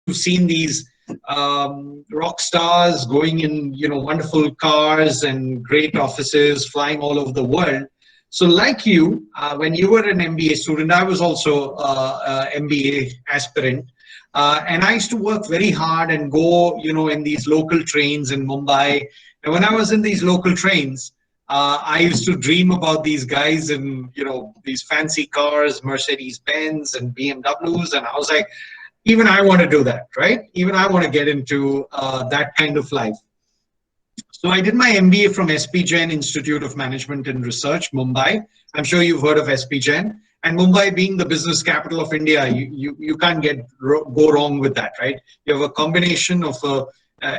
you've seen these rock stars going in, wonderful cars and great offices, flying all over the world. So like you, when you were an MBA student, I was also an MBA aspirant. And I used to work very hard and go, in these local trains in Mumbai. And when I was in these local trains, I used to dream about these guys in, these fancy cars, Mercedes-Benz and BMWs. And I was like, even I want to do that, right? Even I want to get into that kind of life. So I did my MBA from SP Jain Institute of Management and Research, Mumbai. I'm sure you've heard of SP Jain. And Mumbai being the business capital of India, you can't go wrong with that, right? You have a combination of a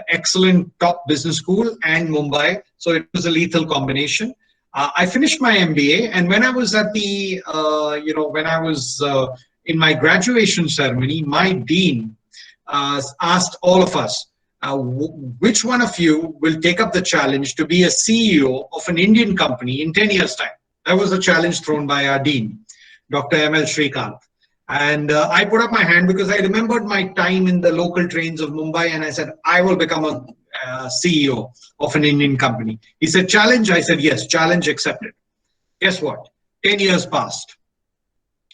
excellent top business school and Mumbai. So it was a lethal combination. I finished my MBA, and when I was at the, in my graduation ceremony, my dean asked all of us, which one of you will take up the challenge to be a CEO of an Indian company in 10 years' time? That was a challenge thrown by our dean, Dr. M.L. Srikanth. And I put up my hand because I remembered my time in the local trains of Mumbai, and I said, I will become a CEO of an Indian company. He said, challenge? I said, yes, challenge accepted. Guess what? 10 years passed.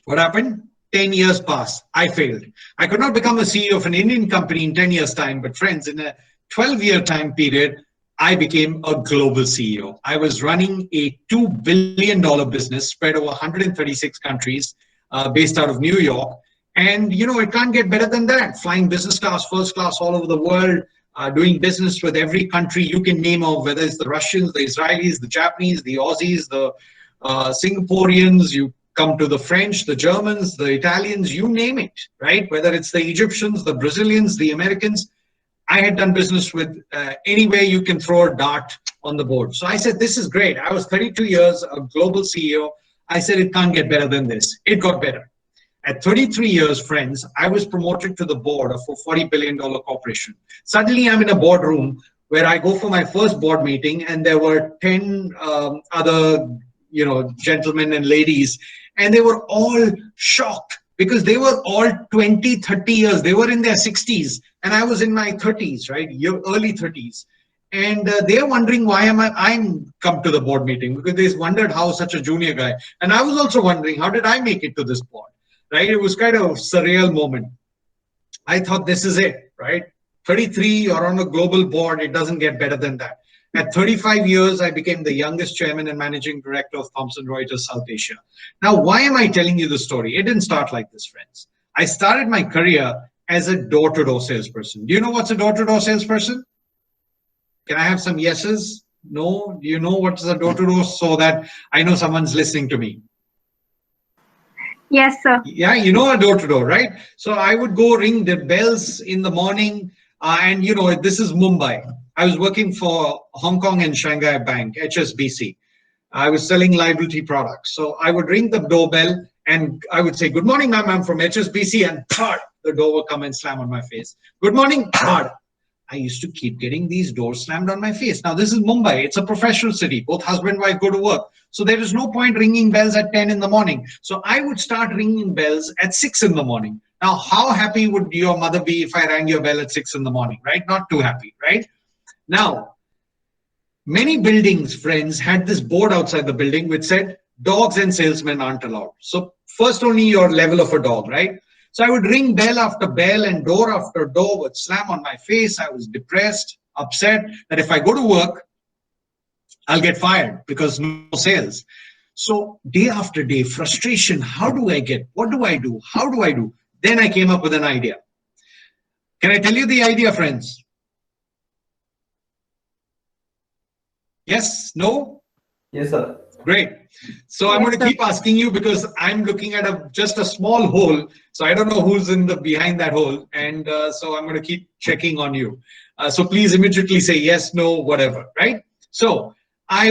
What happened? 10 years passed. I failed. I could not become a CEO of an Indian company in 10 years' time, but friends, in a 12-year time period, I became a global CEO. I was running a $2 billion business spread over 136 countries, based out of New York. And, it can't get better than that. Flying business class, first class all over the world, doing business with every country you can name of, whether it's the Russians, the Israelis, the Japanese, the Aussies, the Singaporeans, you come to the French, the Germans, the Italians, you name it, right? Whether it's the Egyptians, the Brazilians, the Americans, I had done business with anywhere you can throw a dart on the board. So I said, this is great. I was 32 years, a global CEO. I said, it can't get better than this. It got better. At 33 years, friends, I was promoted to the board of a $40 billion corporation. Suddenly, I'm in a boardroom where I go for my first board meeting, and there were 10 other, gentlemen and ladies, and they were all shocked because they were all 20, 30 years. They were in their 60s, and I was in my 30s, right? Early 30s. And they're wondering why I'm come to the board meeting, because they wondered how such a junior guy. And I was also wondering, how did I make it to this board, right? It was kind of a surreal moment. I thought, this is it, right? 33, you're on a global board. It doesn't get better than that. At 35 years, I became the youngest chairman and managing director of Thomson Reuters South Asia. Now, why am I telling you the story? It didn't start like this, friends. I started my career as a door-to-door salesperson. Do you know what's a door-to-door salesperson? Can I have some yeses? No? Do you know what's a door-to-door, so that I know someone's listening to me? Yes, sir. Yeah, you know a door-to-door, right? So I would go ring the bells in the morning, and this is Mumbai. I was working for Hong Kong and Shanghai Bank, HSBC. I was selling liability products. So I would ring the doorbell and I would say, good morning, ma'am, I'm from HSBC, and the door would come and slam on my face. Good morning, I used to keep getting these doors slammed on my face. Now, this is Mumbai. It's a professional city. Both husband and wife go to work. So there is no point ringing bells at 10 in the morning. So I would start ringing bells at 6 in the morning. Now, how happy would your mother be if I rang your bell at 6 in the morning, right? Not too happy, right? Now, many buildings, friends, had this board outside the building which said, dogs and salesmen aren't allowed. So first, only your level of a dog, right? So I would ring bell after bell, and door after door would slam on my face. I was depressed, upset that if I go to work, I'll get fired because no sales. So day after day, frustration. How do I get? What do I do? How do I do? Then I came up with an idea. Can I tell you the idea, friends? Yes? No? Yes, sir. Great. So I'm going to keep asking you, because I'm looking at just a small hole. So I don't know who's behind that hole. And so I'm going to keep checking on you. So please immediately say yes, no, whatever, right? So I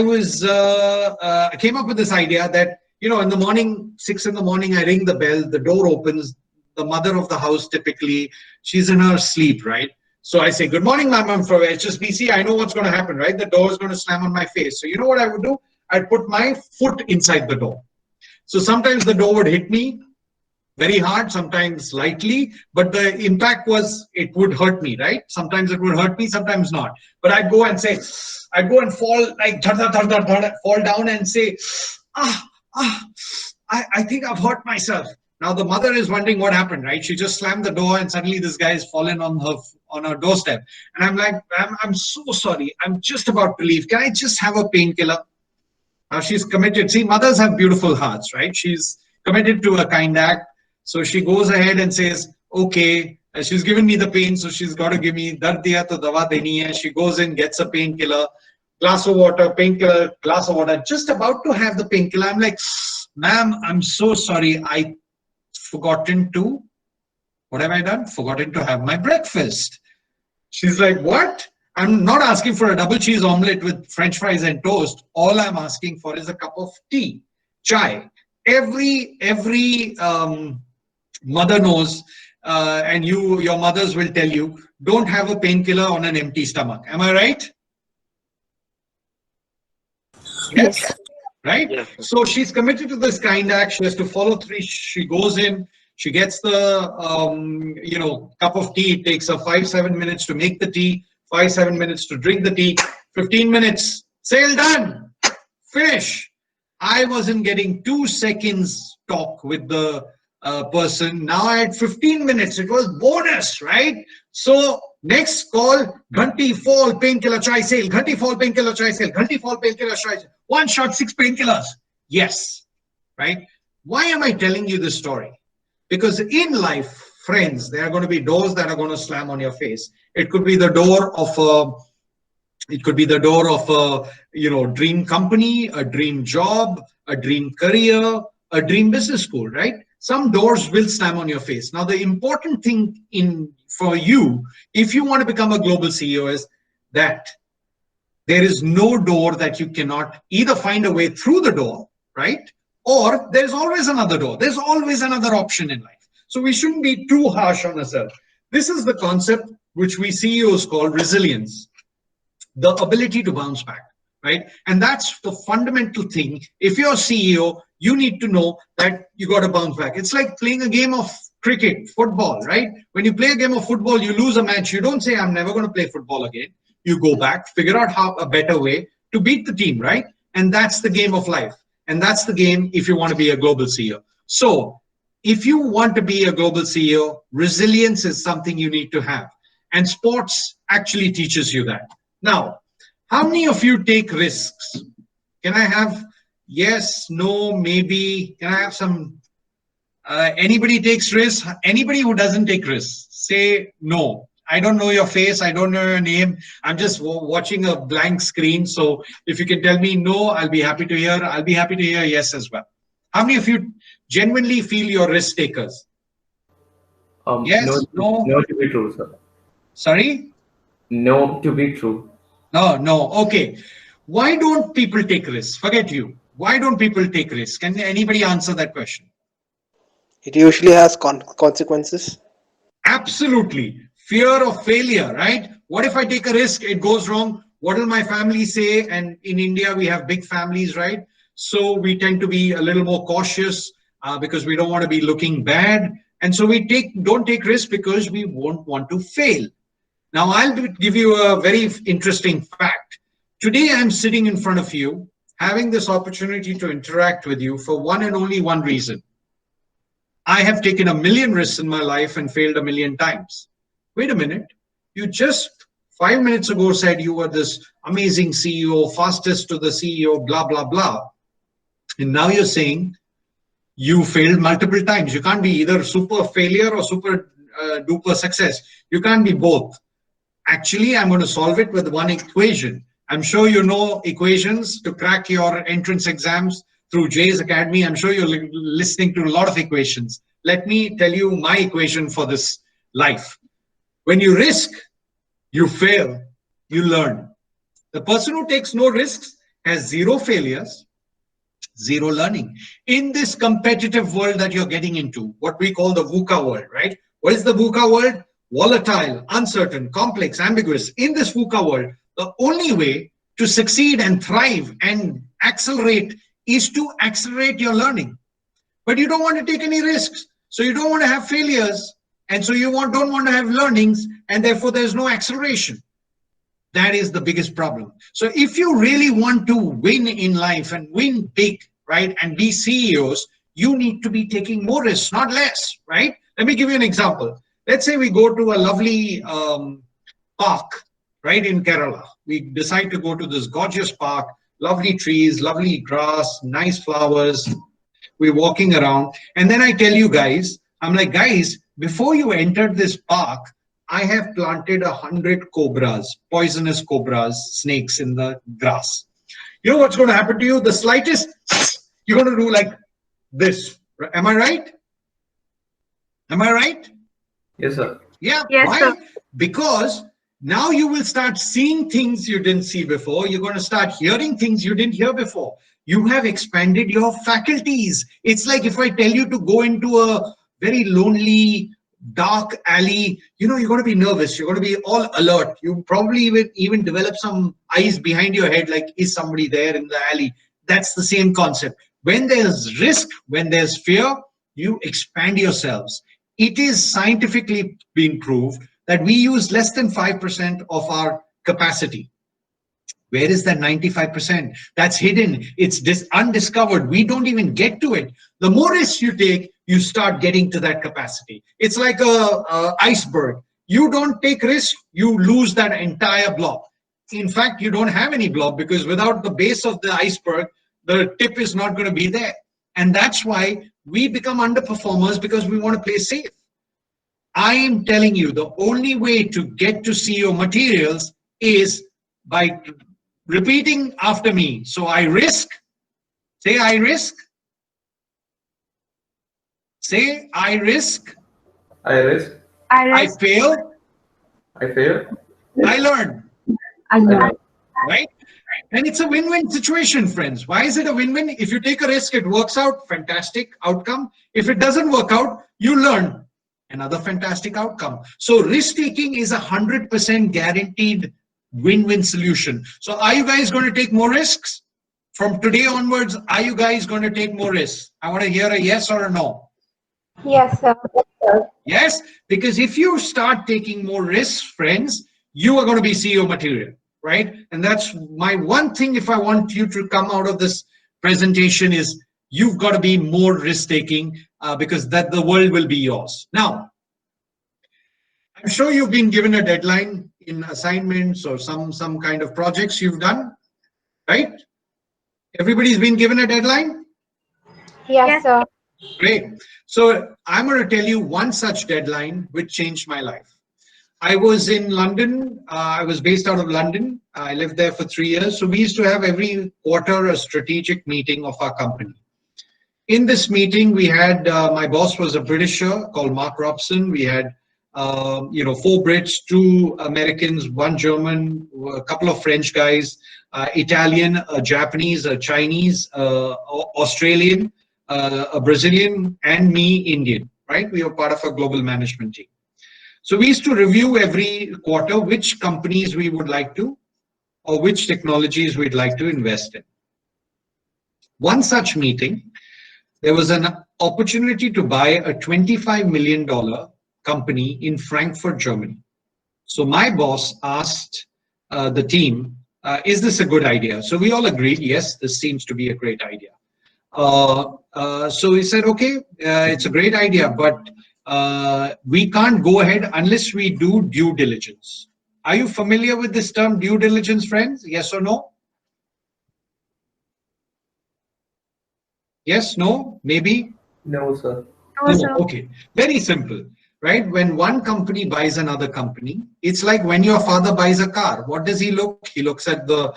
came up with this idea that, in the morning, 6 in the morning, I ring the bell, the door opens, the mother of the house, typically, she's in her sleep, right? So I say, good morning, ma'am, I'm from HSBC. I know what's going to happen, right? The door is going to slam on my face. So you know what I would do? I'd put my foot inside the door. So sometimes the door would hit me, very hard, sometimes lightly, but the impact was it would hurt me, right? Sometimes it would hurt me, sometimes not. But I'd go and say, I'd go and fall like fall down and say, ah, ah, I think I've hurt myself. Now the mother is wondering what happened, right? She just slammed the door and suddenly this guy is fallen on her doorstep. And I'm like, I'm so sorry. I'm just about to leave. Can I just have a painkiller? Now she's committed. See, mothers have beautiful hearts, right? She's committed to a kind act. So she goes ahead and says, okay, she's given me the pain, so she's got to give me dard diya to dawa deni hai. She goes in, gets a painkiller, glass of water, painkiller, glass of water, just about to have the painkiller. I'm like, ma'am, I'm so sorry. I forgotten to, what have I done? Forgotten to have my breakfast. She's like, what? I'm not asking for a double cheese omelette with French fries and toast. All I'm asking for is a cup of tea, chai. Every mother knows, and your mothers will tell you, don't have a painkiller on an empty stomach. Am I right? Yes. Right? Yes. So she's committed to this kind act. She has to follow through. She goes in, she gets the cup of tea. It takes her 5-7 minutes to make the tea, 5-7 minutes to drink the tea, 15 minutes, sale done, finish. I wasn't getting 2 seconds talk with the person. Now I had 15 minutes. It was bonus, right? So next call, Ghanti fall painkiller chai sale, Ghanti fall painkiller chai sale, Ghanti fall painkiller chai sale. One shot, 6 painkillers. Yes, right? Why am I telling you this story? Because in life, friends, there are going to be doors that are going to slam on your face. It could be the door of a dream company, a dream job, a dream career, a dream business school, right? Some doors will slam on your face. Now, the important thing for you, if you want to become a global CEO, is that there is no door that you cannot either find a way through the door, right? Or there's always another door. There's always another option in life. So we shouldn't be too harsh on ourselves. This is the concept which we CEOs call resilience, the ability to bounce back, right? And that's the fundamental thing. If you're a CEO, you need to know that you got to bounce back. It's like playing a game of cricket, football, right? When you play a game of football, you lose a match. You don't say, I'm never going to play football again. You go back, figure out a better way to beat the team, right? And that's the game of life. And that's the game if you want to be a global CEO. So if you want to be a global CEO, resilience is something you need to have. And sports actually teaches you that. Now, how many of you take risks? Can I have yes, no, maybe? Can I have some? Anybody takes risks? Anybody who doesn't take risks, say no. I don't know your face. I don't know your name. I'm just watching a blank screen. So if you can tell me no, I'll be happy to hear. I'll be happy to hear yes as well. How many of you genuinely feel you're risk takers? Yes, no. No to be true, sir. Sorry? No to be true. No. Okay. Why don't people take risks? Forget you. Why don't people take risks? Can anybody answer that question? It usually has consequences. Absolutely. Fear of failure, right? What if I take a risk, it goes wrong? What will my family say? And in India, we have big families, right? So we tend to be a little more cautious because we don't want to be looking bad. And so we don't take risks because we won't want to fail. Now, I'll give you a very interesting fact. Today, I'm sitting in front of you, having this opportunity to interact with you for one and only one reason. I have taken 1 million risks in my life and failed 1 million times. Wait a minute. You just 5 minutes ago said you were this amazing CEO, fastest to the CEO, blah, blah, blah. And now you're saying you failed multiple times. You can't be either super failure or super duper success. You can't be both. Actually, I'm going to solve it with one equation. I'm sure you know equations to crack your entrance exams through Jay's Academy. I'm sure you're listening to a lot of equations. Let me tell you my equation for this life. When you risk, you fail, you learn. The person who takes no risks has 0 failures, 0 learning. In this competitive world that you're getting into, what we call the VUCA world, right? What is the VUCA world? Volatile, uncertain, complex, ambiguous. In this VUCA world, the only way to succeed and thrive and accelerate is to accelerate your learning. But you don't want to take any risks. So you don't want to have failures, and so you don't want to have learnings, and therefore there's no acceleration. That is the biggest problem. So if you really want to win in life and win big, right, and be CEOs, you need to be taking more risks, not less, right? Let me give you an example. Let's say we go to a lovely park, right, in Kerala. We decide to go to this gorgeous park, lovely trees, lovely grass, nice flowers. We're walking around, and then I tell you guys, I'm like, guys, before you entered this park, I have planted 100 cobras, poisonous cobras, snakes in the grass. You know what's going to happen to you? The slightest, you're going to do like this. Am I right? Am I right? Yes, sir. Yeah. Yes, Why? sir. Because now you will start seeing things you didn't see before. You're going to start hearing things you didn't hear before. You have expanded your faculties. It's like if I tell you to go into a very lonely, dark alley, you know, you're going to be nervous. You're going to be all alert. You probably even develop some eyes behind your head, like, is somebody there in the alley? That's the same concept. When there's risk, when there's fear, you expand yourselves. It is scientifically been proved that we use less than 5% of our capacity. Where is that 95%? That's hidden. It's undiscovered. We don't even get to it. The more risks you take, you start getting to that capacity. It's like a iceberg. You don't take risk, you lose that entire blob. In fact, you don't have any blob, because without the base of the iceberg, the tip is not going to be there. And that's why we become underperformers, because we want to play safe. I am telling you, the only way to get to CEO materials is by repeating after me. So I risk. Say I risk. Say I risk. I risk. I fail. I fail. I learn. I know. Right? And it's a win-win situation, friends. Why is it a win-win? If you take a risk, it works out, fantastic outcome. If it doesn't work out, you learn, another fantastic outcome. So risk-taking is 100% guaranteed win-win solution. So are you guys going to take more risks? From today onwards, are you guys going to take more risks? I want to hear a yes or a no. Yes, sir. Yes, because if you start taking more risks, friends, you are going to be CEO material, right? And that's my one thing. If I want you to come out of this presentation, is you've got to be more risk-taking, because that the world will be yours. Now, I'm sure you've been given a deadline in assignments or some kind of projects you've done, right? Everybody's been given a deadline? Yes, sir. Great. So I'm going to tell you one such deadline which changed my life. I was in London. I was based out of London. I lived there for 3 years. So we used to have every quarter a strategic meeting of our company. In this meeting, we had, my boss was a Britisher called Mark Robson. We had, 4 Brits, 2 Americans, 1 German, a couple of French guys, Italian, a Japanese, a Chinese, Australian, a Brazilian, and me, Indian, right? We were part of a global management team. So we used to review every quarter which companies we would like to, or which technologies we'd like to invest in. One such meeting, there was an opportunity to buy a $25 million company in Frankfurt, Germany. So my boss asked the team, is this a good idea? So we all agreed, yes, this seems to be a great idea. So he said, okay, it's a great idea, but we can't go ahead unless we do due diligence. Are you familiar with this term, due diligence, friends? Yes or no? Yes, no, maybe? No, sir. No, sir. Okay, very simple, right? When one company buys another company, it's like when your father buys a car. What does he look? He looks at the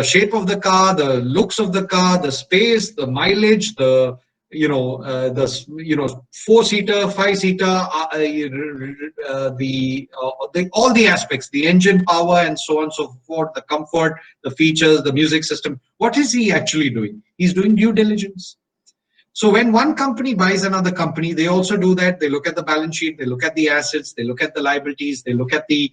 shape of the car, the looks of the car, the space, the mileage, the 4-seater, 5-seater, all the aspects, the engine power, and so on and so forth, the comfort, the features, the music system. What is he actually doing? He's doing due diligence. So when one company buys another company, they also do that. They look at the balance sheet, they look at the assets, they look at the liabilities, they look at the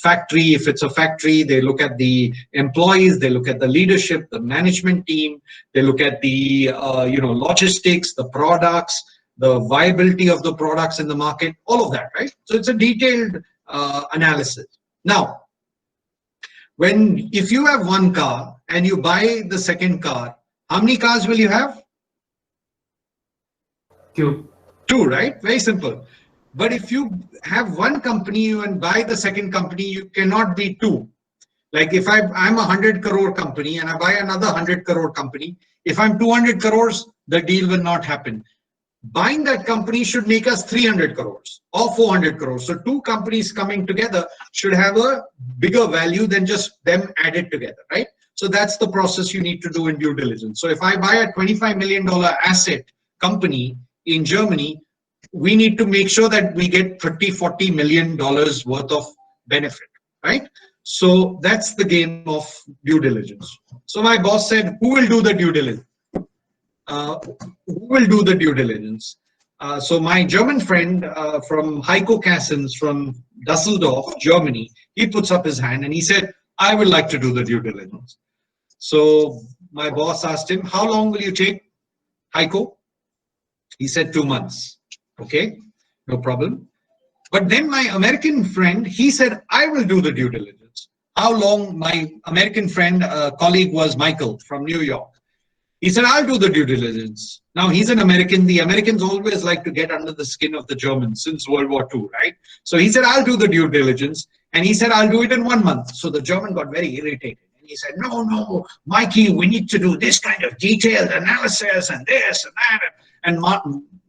factory. If it's a factory, they look at the employees, they look at the leadership, the management team, they look at the logistics, the products, the viability of the products in the market, all of that, right? So it's a detailed analysis. Now, if you have one car and you buy the second car, how many cars will you have? Two. Two, right? Very simple. But if you have one company and buy the second company, you cannot be two. Like if I'm a 100 crore company and I buy another 100 crore company, if I'm 200 crores, the deal will not happen. Buying that company should make us 300 crores or 400 crores. So two companies coming together should have a bigger value than just them added together, right? So that's the process you need to do in due diligence. So if I buy a $25 million asset company in Germany, we need to make sure that we get $30–40 million worth of benefit, right? So that's the game of due diligence. So my boss said, who will do the due diligence? Who will do the due diligence? So my German friend from Heiko Cassens from Dusseldorf, Germany, he puts up his hand and he said, I would like to do the due diligence. So my boss asked him, how long will you take, Heiko? He said 2 months. Okay, no problem. But then my American friend, he said, I will do the due diligence. How long? My American friend, colleague was Michael from New York. He said, I'll do the due diligence. Now he's an American. The Americans always like to get under the skin of the Germans since World War II, right? So he said, I'll do the due diligence. And he said, I'll do it in 1 month. So the German got very irritated. And he said, no, Mikey, we need to do this kind of detailed analysis and this and that. And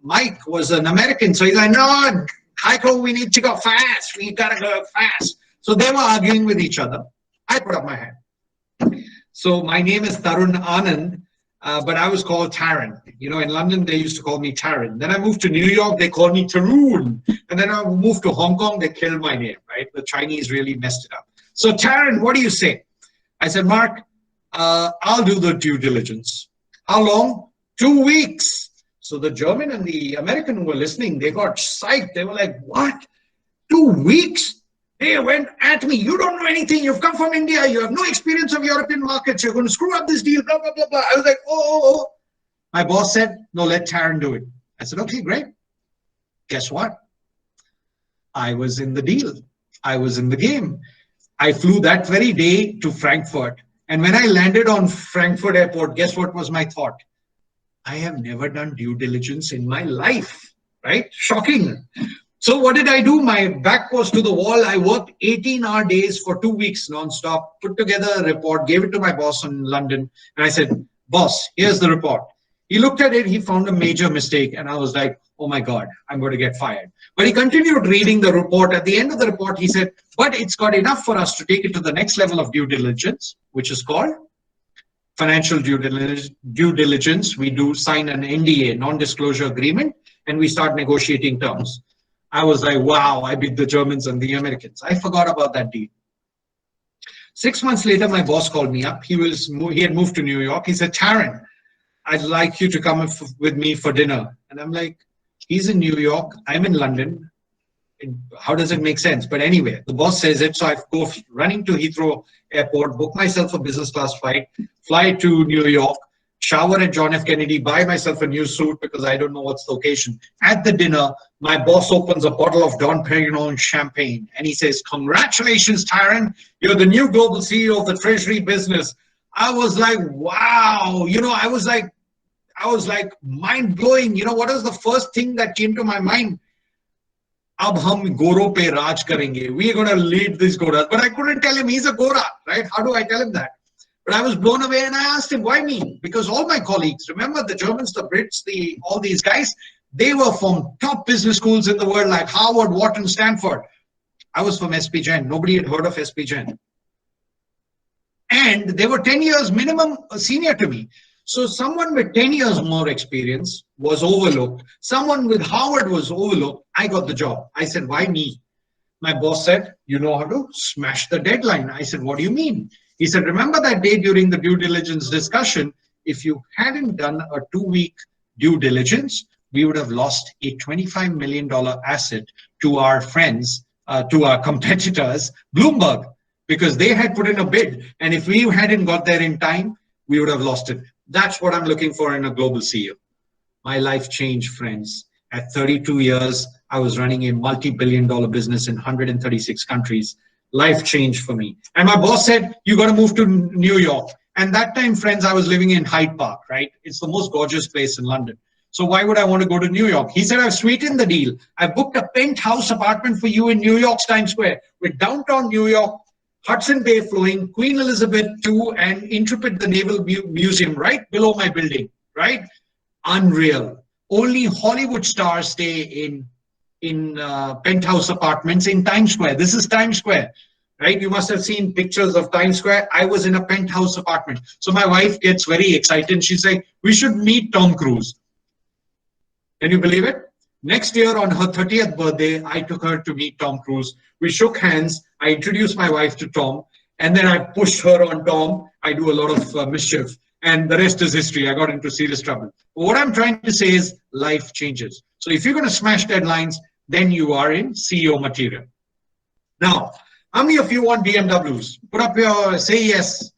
Mike was an American. So he's like, no, Heiko, we need to go fast. We got to go fast. So they were arguing with each other. I put up my hand. So my name is Tarun Anand. But I was called Taran. You know, in London, they used to call me Taran. Then I moved to New York, they called me Tarun. And then I moved to Hong Kong, they killed my name, right? The Chinese really messed it up. So Taran, what do you say? I said, Mark, I'll do the due diligence. How long? 2 weeks. So the German and the American who were listening, they got psyched. They were like, what? 2 weeks? They went at me. You don't know anything. You've come from India. You have no experience of European markets. You're going to screw up this deal, blah, blah, blah, blah. I was like, oh. My boss said, no, let Taran do it. I said, okay, great. Guess what? I was in the deal. I was in the game. I flew that very day to Frankfurt. And when I landed on Frankfurt airport, guess what was my thought? I have never done due diligence in my life, right? Shocking. So what did I do? My back was to the wall. I worked 18-hour days for 2 weeks nonstop, put together a report, gave it to my boss in London. And I said, boss, here's the report. He looked at it. He found a major mistake. And I was like, oh my God, I'm going to get fired. But he continued reading the report. At the end of the report, he said, but it's got enough for us to take it to the next level of due diligence, which is called financial due diligence. We do sign an NDA, non-disclosure agreement, and we start negotiating terms. I was like, wow, I beat the Germans and the Americans. I forgot about that deal. 6 months later, my boss called me up. He had moved to New York. He said, Taran, I'd like you to come with me for dinner. And I'm like, he's in New York. I'm in London. How does it make sense? But anyway, the boss says it. So I go running to Heathrow Airport, book myself a business class flight, fly to New York, shower at John F. Kennedy, buy myself a new suit because I don't know what's the occasion. At the dinner, my boss opens a bottle of Dom Perignon champagne and he says, congratulations, Taran, you're the new global CEO of the treasury business. I was like, wow. You know, I was like mind blowing. You know, what was the first thing that came to my mind? Ab hum Goro pe Raj karenge. We are going to lead these Goras. But I couldn't tell him he's a Gora, right? How do I tell him that? But I was blown away and I asked him, why me? Because all my colleagues, remember the Germans, the Brits, all these guys, they were from top business schools in the world like Harvard, Wharton, Stanford. I was from SPGen. Nobody had heard of SPGen. And they were 10 years minimum senior to me. So someone with 10 years more experience was overlooked. Someone with Harvard was overlooked. I got the job. I said, why me? My boss said, you know how to smash the deadline. I said, what do you mean? He said, remember that day during the due diligence discussion, if you hadn't done a 2-week due diligence, we would have lost a $25 million asset to our friends, to our competitors, Bloomberg, because they had put in a bid. And if we hadn't got there in time, we would have lost it. That's what I'm looking for in a global CEO. My life changed, friends. At 32 years, I was running a multi-billion-dollar business in 136 countries. Life changed for me. And my boss said, you got to move to New York. And that time, friends, I was living in Hyde Park, right? It's the most gorgeous place in London. So why would I want to go to New York? He said, I've sweetened the deal. I've booked a penthouse apartment for you in New York's Times Square with downtown New York, Hudson Bay flowing, Queen Elizabeth II, and Intrepid, the Naval Museum right below my building, right? Unreal. Only Hollywood stars stay in penthouse apartments in Times Square. This is Times Square, right? You must have seen pictures of Times Square. I was in a penthouse apartment. So my wife gets very excited. She's like, we should meet Tom Cruise. Can you believe it? Next year on her 30th birthday, I took her to meet Tom Cruise. We shook hands. I introduced my wife to Tom, and then I pushed her on Tom. I do a lot of mischief, and the rest is history. I got into serious trouble. But what I'm trying to say is life changes. So if you're going to smash deadlines, then you are in CEO material. Now, how many of you want BMWs? Put up your, say yes.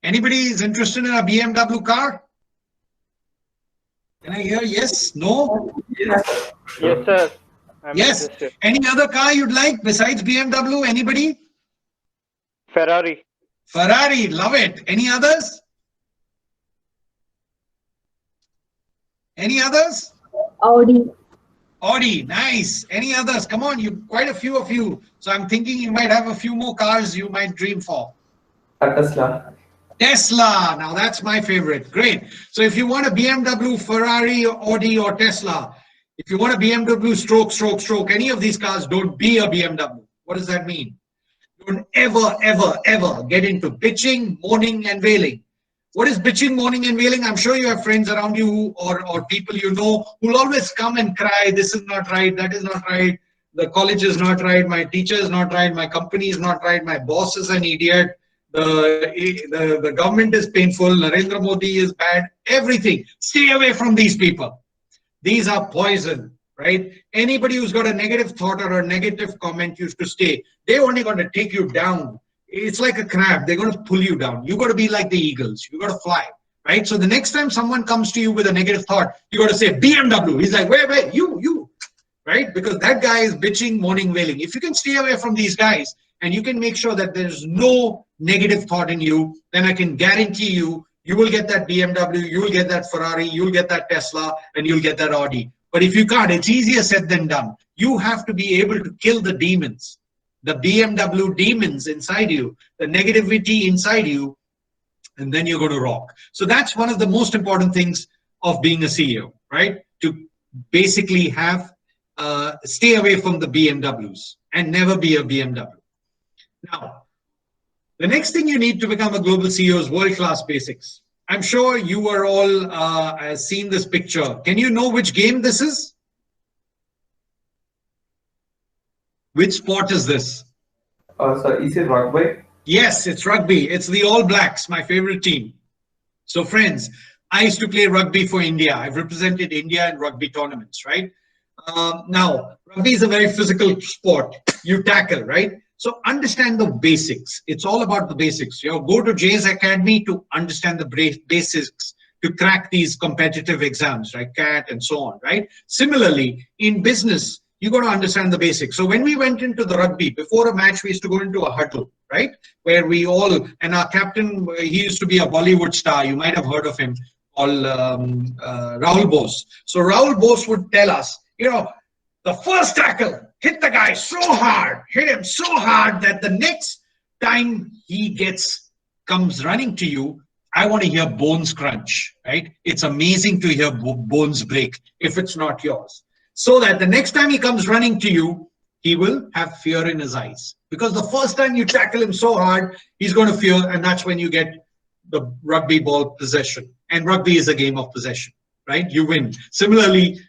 Anybody is interested in a BMW car? Can I hear yes? No? Yes. Yes, sir. I'm Yes. interested. Any other car you'd like besides BMW? Anybody? Ferrari. Ferrari, love it. Any others? Any others? Audi. Audi, nice. Any others? Come on, you quite a few of you. So I'm thinking you might have a few more cars you might dream for. A Tesla. Tesla, now that's my favorite. Great. So if you want a BMW, Ferrari, Audi, or Tesla, if you want a BMW, stroke, any of these cars, don't be a BMW. What does that mean? Don't ever get into bitching, moaning, and wailing. What is bitching, moaning, and wailing? I'm sure you have friends around you or people you know who'll always come and cry, this is not right, that is not right, the college is not right, my teacher is not right, my company is not right, my boss is an idiot, the government is painful, Narendra Modi is bad, everything. Stay away from these people. These are poison, right? Anybody who's got a negative thought or a negative comment used to stay. They're only going to take you down. It's like a crab. They're going to pull you down. You got to be like the eagles. You got to fly, right? So the next time someone comes to you with a negative thought, you got to say BMW. He's like, wait, you, right? Because that guy is bitching, moaning, wailing. If you can stay away from these guys and you can make sure that there's no negative thought in you, then I can guarantee you, you will get that BMW, you will get that Ferrari, you'll get that Tesla, and you'll get that Audi. But if you can't, it's easier said than done. You have to be able to kill the demons, the BMW demons inside you, the negativity inside you, and then you're going to rock. So that's one of the most important things of being a CEO, right? To basically have, stay away from the BMWs and never be a BMW. Now, the next thing you need to become a global CEO is world-class basics. I'm sure you are all seen this picture. Can you know which game this is? Which sport is this? So is it rugby? Yes, it's rugby. It's the All Blacks, my favorite team. So friends, I used to play rugby for India. I've represented India in rugby tournaments, right? Now, rugby is a very physical sport. You tackle, right? So understand the basics. It's all about the basics. You know, go to Jay's Academy to understand the basics to crack these competitive exams, right? CAT and so on, right? Similarly, in business, you got to understand the basics. So when we went into the rugby, before a match, we used to go into a huddle, right? Where we all, and our captain, he used to be a Bollywood star. You might have heard of him, called Rahul Bose. So Rahul Bose would tell us, you know, the first tackle, hit the guy so hard, hit him so hard that the next time he comes running to you, I want to hear bones crunch, right? It's amazing to hear bones break if it's not yours. So that the next time he comes running to you, he will have fear in his eyes. Because the first time you tackle him so hard, he's going to fear, and that's when you get the rugby ball possession. And rugby is a game of possession, right? You win. Similarly,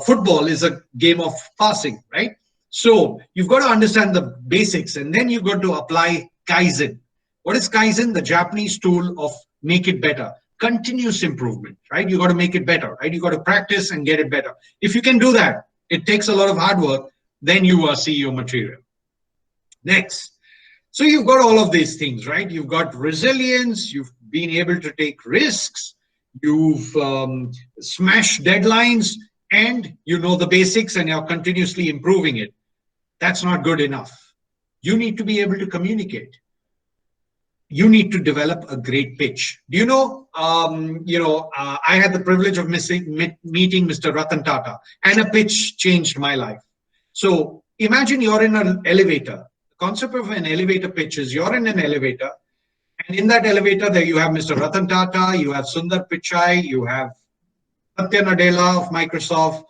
football is a game of passing, right? So you've got to understand the basics, and then you've got to apply Kaizen. What is Kaizen? The Japanese tool of make it better. Continuous improvement, right? You got to make it better, right? You got to practice and get it better. If you can do that, it takes a lot of hard work, then you are CEO material. Next. So you've got all of these things, right? You've got resilience, you've been able to take risks, you've smashed deadlines, and you know the basics and you're continuously improving it. That's not good enough. You need to be able to communicate. You need to develop a great pitch. Do you know, I had the privilege of meeting Mr. Ratan Tata, and a pitch changed my life. So imagine you're in an elevator. The concept of an elevator pitch is you're in an elevator, and in that elevator there you have Mr. Ratan Tata, you have Sundar Pichai, you have Satya Nadella of Microsoft,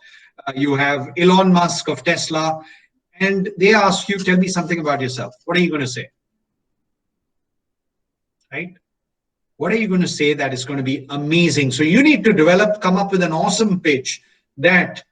you have Elon Musk of Tesla, and they ask you, tell me something about yourself. What are you going to say? Right? What are you going to say that is going to be amazing? So you need to come up with an awesome pitch that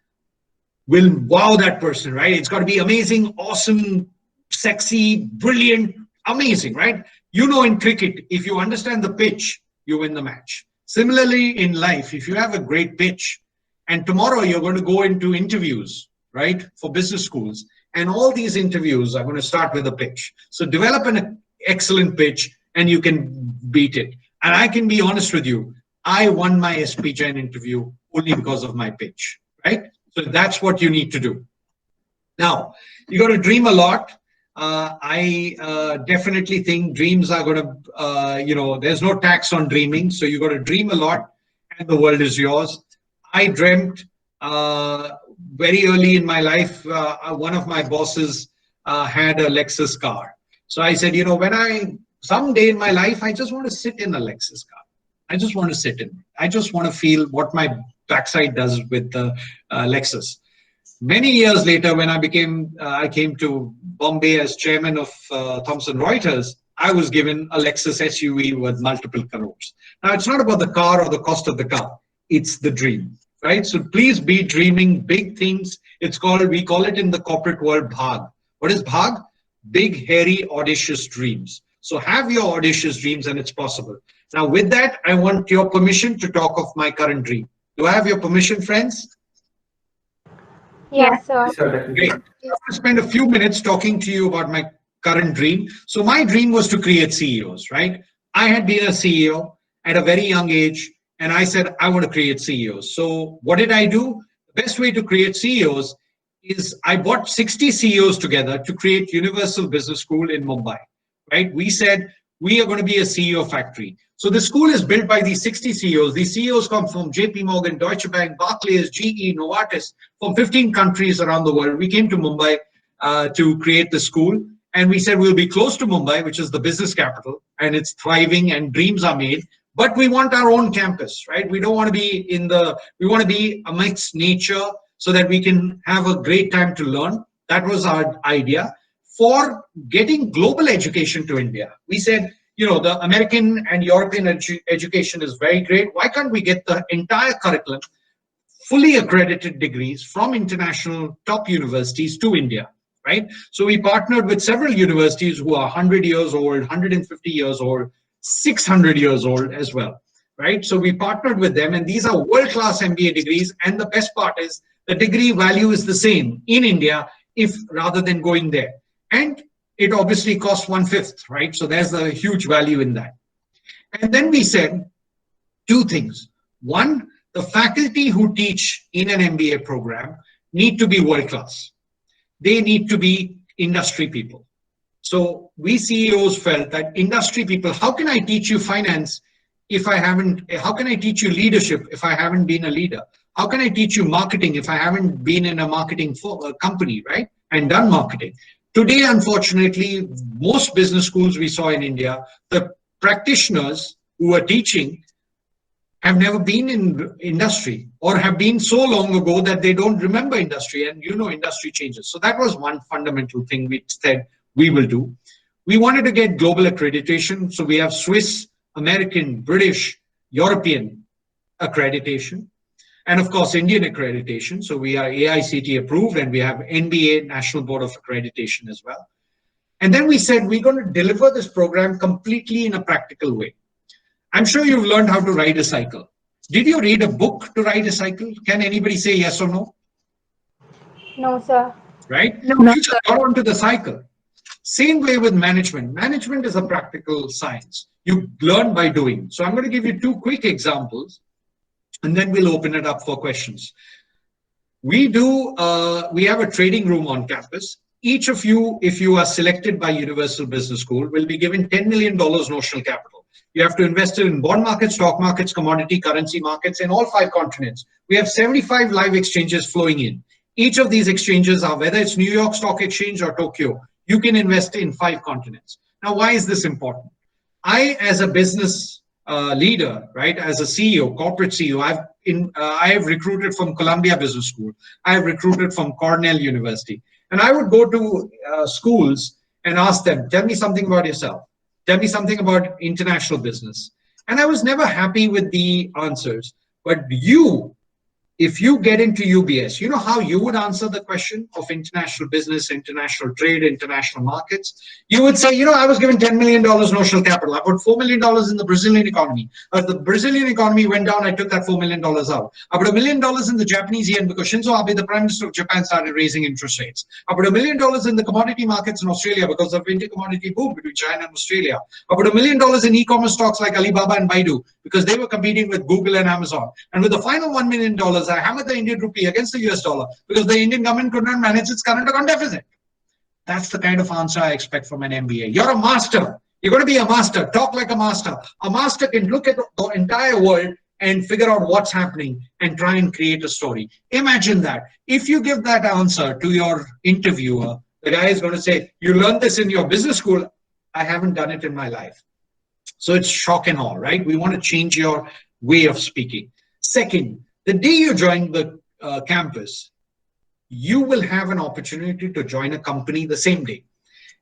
will wow that person, right? It's got to be amazing, awesome, sexy, brilliant, amazing, right? You know, in cricket, if you understand the pitch, you win the match. Similarly, in life, if you have a great pitch, and tomorrow you're going to go into interviews, right, for business schools, and all these interviews are going to start with a pitch. So develop an excellent pitch, and you can beat it. And I can be honest with you, I won my SP Jain interview only because of my pitch, right? So that's what you need to do. Now, you got to dream a lot. I definitely think dreams are going to, there's no tax on dreaming. So you got to dream a lot, and the world is yours. I dreamt very early in my life, one of my bosses had a Lexus car. So I said, someday in my life, I just want to sit in a Lexus car. I just want to sit in. I just want to feel what my backside does with the Lexus. Many years later, when I came to Bombay as chairman of Thomson Reuters, I was given a Lexus SUV worth multiple crores. Now, it's not about the car or the cost of the car. It's the dream, right? So please be dreaming big things. We call it in the corporate world, Bhag. What is Bhag? Big, hairy, audacious dreams. So have your audacious dreams, and it's possible. Now, with that, I want your permission to talk of my current dream. Do I have your permission, friends? Yes, sir. Sure, definitely. Great. I'm going to spend a few minutes talking to you about my current dream. So my dream was to create CEOs, right? I had been a CEO at a very young age, and I said, I want to create CEOs. So what did I do? The best way to create CEOs is I brought 60 CEOs together to create Universal Business School in Mumbai, right? We said, we are going to be a CEO factory. So the school is built by these 60 CEOs. These CEOs come from JP Morgan, Deutsche Bank, Barclays, GE, Novartis, from 15 countries around the world. We came to Mumbai to create the school. And we said, we'll be close to Mumbai, which is the business capital, and it's thriving and dreams are made. But we want our own campus, right? We don't want to be we want to be amidst nature so that we can have a great time to learn. That was our idea for getting global education to India. We said, the American and European education is very great. Why can't we get the entire curriculum, fully accredited degrees from international top universities to India, right? So we partnered with several universities who are 100 years old, 150 years old, 600 years old as well, right? So we partnered with them, and these are world-class MBA degrees. And the best part is the degree value is the same in India rather than going there. And it obviously costs 1/5, right? So there's a huge value in that. And then we said two things. One, the faculty who teach in an MBA program need to be world-class. They need to be industry people. So we CEOs felt that industry people, how can I teach you finance how can I teach you leadership if I haven't been a leader? How can I teach you marketing if I haven't been in a marketing company, right? And done marketing. Today, unfortunately, most business schools we saw in India, the practitioners who are teaching have never been in industry or have been so long ago that they don't remember industry, and industry changes. So that was one fundamental thing we said we will do. We wanted to get global accreditation. So we have Swiss, American, British, European accreditation, and of course, Indian accreditation. So we are AICT approved, and we have NBA, National Board of Accreditation as well. And then we said, we're going to deliver this program completely in a practical way. I'm sure you've learned how to ride a cycle. Did you read a book to ride a cycle? Can anybody say yes or no? No, sir. Right? No, You just got onto the cycle. Same way with management. Management is a practical science. You learn by doing. So I'm going to give you two quick examples. and then we'll open it up for questions. We have a trading room on campus. Each of you, if you are selected by Universal Business School, will be given $10 million notional capital. You have to invest it in bond markets, stock markets, commodity, currency markets in all 5 continents. We have 75 live exchanges flowing in. Each of these exchanges are, whether it's New York Stock Exchange or Tokyo, you can invest in 5 continents. Now, why is this important? I, as a business leader, right, as a CEO, corporate CEO, I have recruited from Columbia Business School. I have recruited from Cornell University. And I would go to schools and ask them, tell me something about yourself. Tell me something about international business. And I was never happy with the answers. But you, if you get into UBS, you know how you would answer the question of international business, international trade, international markets? You would say, you know, I was given $10 million notional capital. I put $4 million in the Brazilian economy. As the Brazilian economy went down, I took that $4 million out. I put $1 million in the Japanese yen because Shinzo Abe, the Prime Minister of Japan, started raising interest rates. I put $1 million in the commodity markets in Australia because of the inter-commodity boom between China and Australia. I put $1 million in e-commerce stocks like Alibaba and Baidu because they were competing with Google and Amazon. And with the final $1 million, I hammered the Indian rupee against the US dollar because the Indian government could not manage its current account deficit. That's the kind of answer I expect from an MBA. You're a master. You're going to be a master. Talk like a master. A master can look at the entire world and figure out what's happening and try and create a story. Imagine that. If you give that answer to your interviewer, the guy is going to say, you learned this in your business school. I haven't done it in my life. So it's shock and awe, right? We want to change your way of speaking. Second, the day you join the campus, you will have an opportunity to join a company the same day.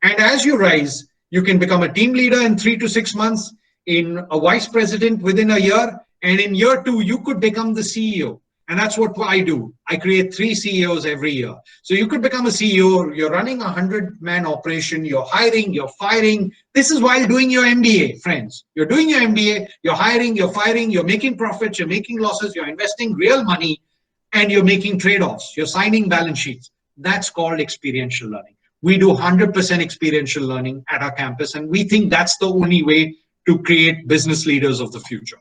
And as you rise, you can become a team leader in 3 to 6 months, in a vice president within a year, and in year 2, you could become the CEO. And that's what I do. I create 3 CEOs every year. So you could become a CEO, you're running a 100-man operation, you're hiring, you're firing. This is while doing your MBA, friends. You're doing your MBA, you're hiring, you're firing, you're making profits, you're making losses, you're investing real money, and you're making trade-offs. You're signing balance sheets. That's called experiential learning. We do 100% experiential learning at our campus, and we think that's the only way to create business leaders of the future.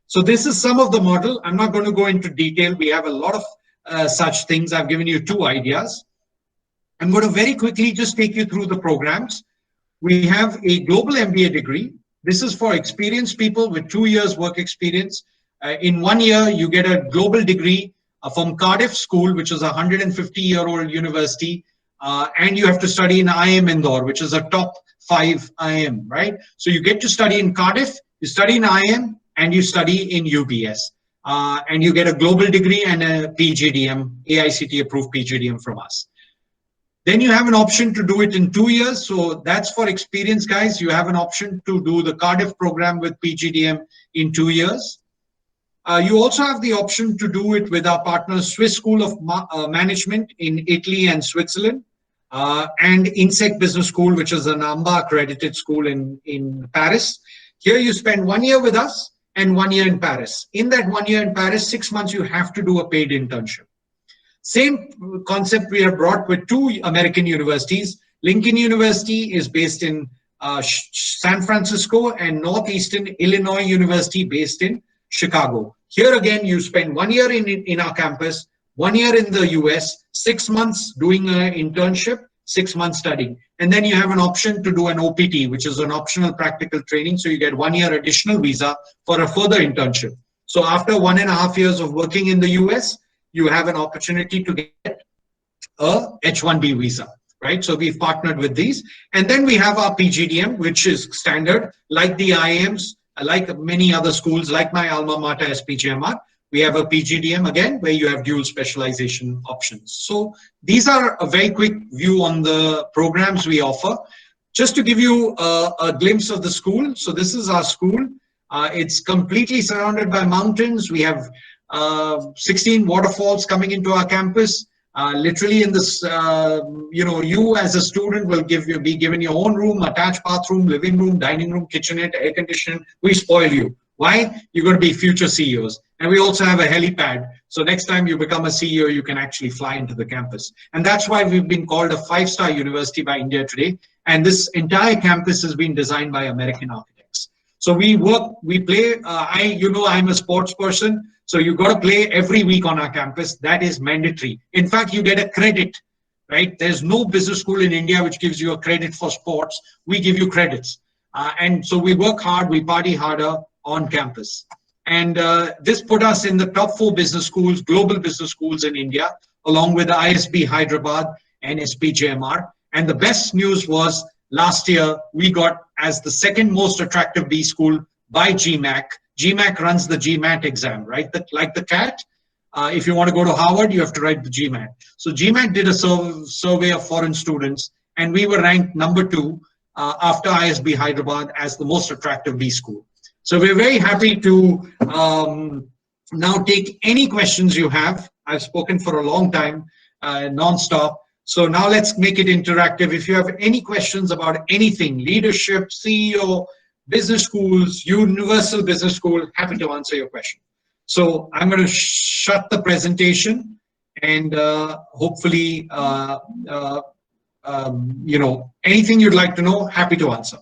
So this is some of the model. I'm not going to go into detail. We have a lot of such things. I've given you 2 ideas. I'm going to very quickly just take you through the programs. We have a global MBA degree. This is for experienced people with 2 years work experience. In 1 year, you get a global degree from Cardiff School, which is a 150-year-old university. And you have to study in IIM Indore, which is a top 5 IIM, right? So you get to study in Cardiff, you study in IIM, and you study in UBS. And you get a global degree and a Pgdm, AICT approved Pgdm from us. Then you have an option to do it in 2 years. So that's for experienced guys. You have an option to do the Cardiff program with Pgdm in 2 years. You also have the option to do it with our partners, Swiss School of Management in Italy and Switzerland, and INSEC Business School, which is an Mba accredited school in Paris. Here you spend 1 year with us and 1 year in Paris. In that 1 year in Paris, 6 months, you have to do a paid internship. Same concept we have brought with 2 American universities. Lincoln University is based in San Francisco, and Northeastern Illinois University based in Chicago. Here again, you spend 1 year in our campus, 1 year in the US, 6 months doing an internship, 6 months studying. And then you have an option to do an OPT, which is an optional practical training. So you get 1 year additional visa for a further internship. So after 1.5 years of working in the US, you have an opportunity to get a H-1B visa, right? So we've partnered with these. And then we have our Pgdm, which is standard, like the IIMs, like many other schools, like my alma mater, SPJMR. We have a Pgdm again, where you have dual specialization options. So these are a very quick view on the programs we offer. Just to give you a glimpse of the school. So this is our school. It's completely surrounded by mountains. We have 16 waterfalls coming into our campus. Literally in this, you as a student will be given your own room, attached bathroom, living room, dining room, kitchenette, air conditioning. We spoil you. Why? You're going to be future CEOs. And we also have a helipad. So next time you become a CEO, you can actually fly into the campus. And that's why we've been called a 5-star university by India Today. And this entire campus has been designed by American architects. So we play. I'm a sports person, so you got to play every week on our campus. That is mandatory. In fact, you get a credit, right? There's no business school in India which gives you a credit for sports. We give you credits, and so we work hard, we party harder on campus. And this put us in the top 4 business schools, global business schools in India, along with the ISB Hyderabad and SPJMR. And the best news was last year we got as the second most attractive B school by GMAC. GMAC runs the GMAT exam, right? Like the CAT. If you want to go to Harvard, you have to write the GMAT. So GMAC did a survey of foreign students, and we were ranked number 2 after ISB Hyderabad as the most attractive B school. So we're very happy to now take any questions you have. I've spoken for a long time, non-stop. So now let's make it interactive. If you have any questions about anything, leadership, CEO, business schools, universal business school, happy to answer your question. So I'm going to shut the presentation, and hopefully, anything you'd like to know, happy to answer.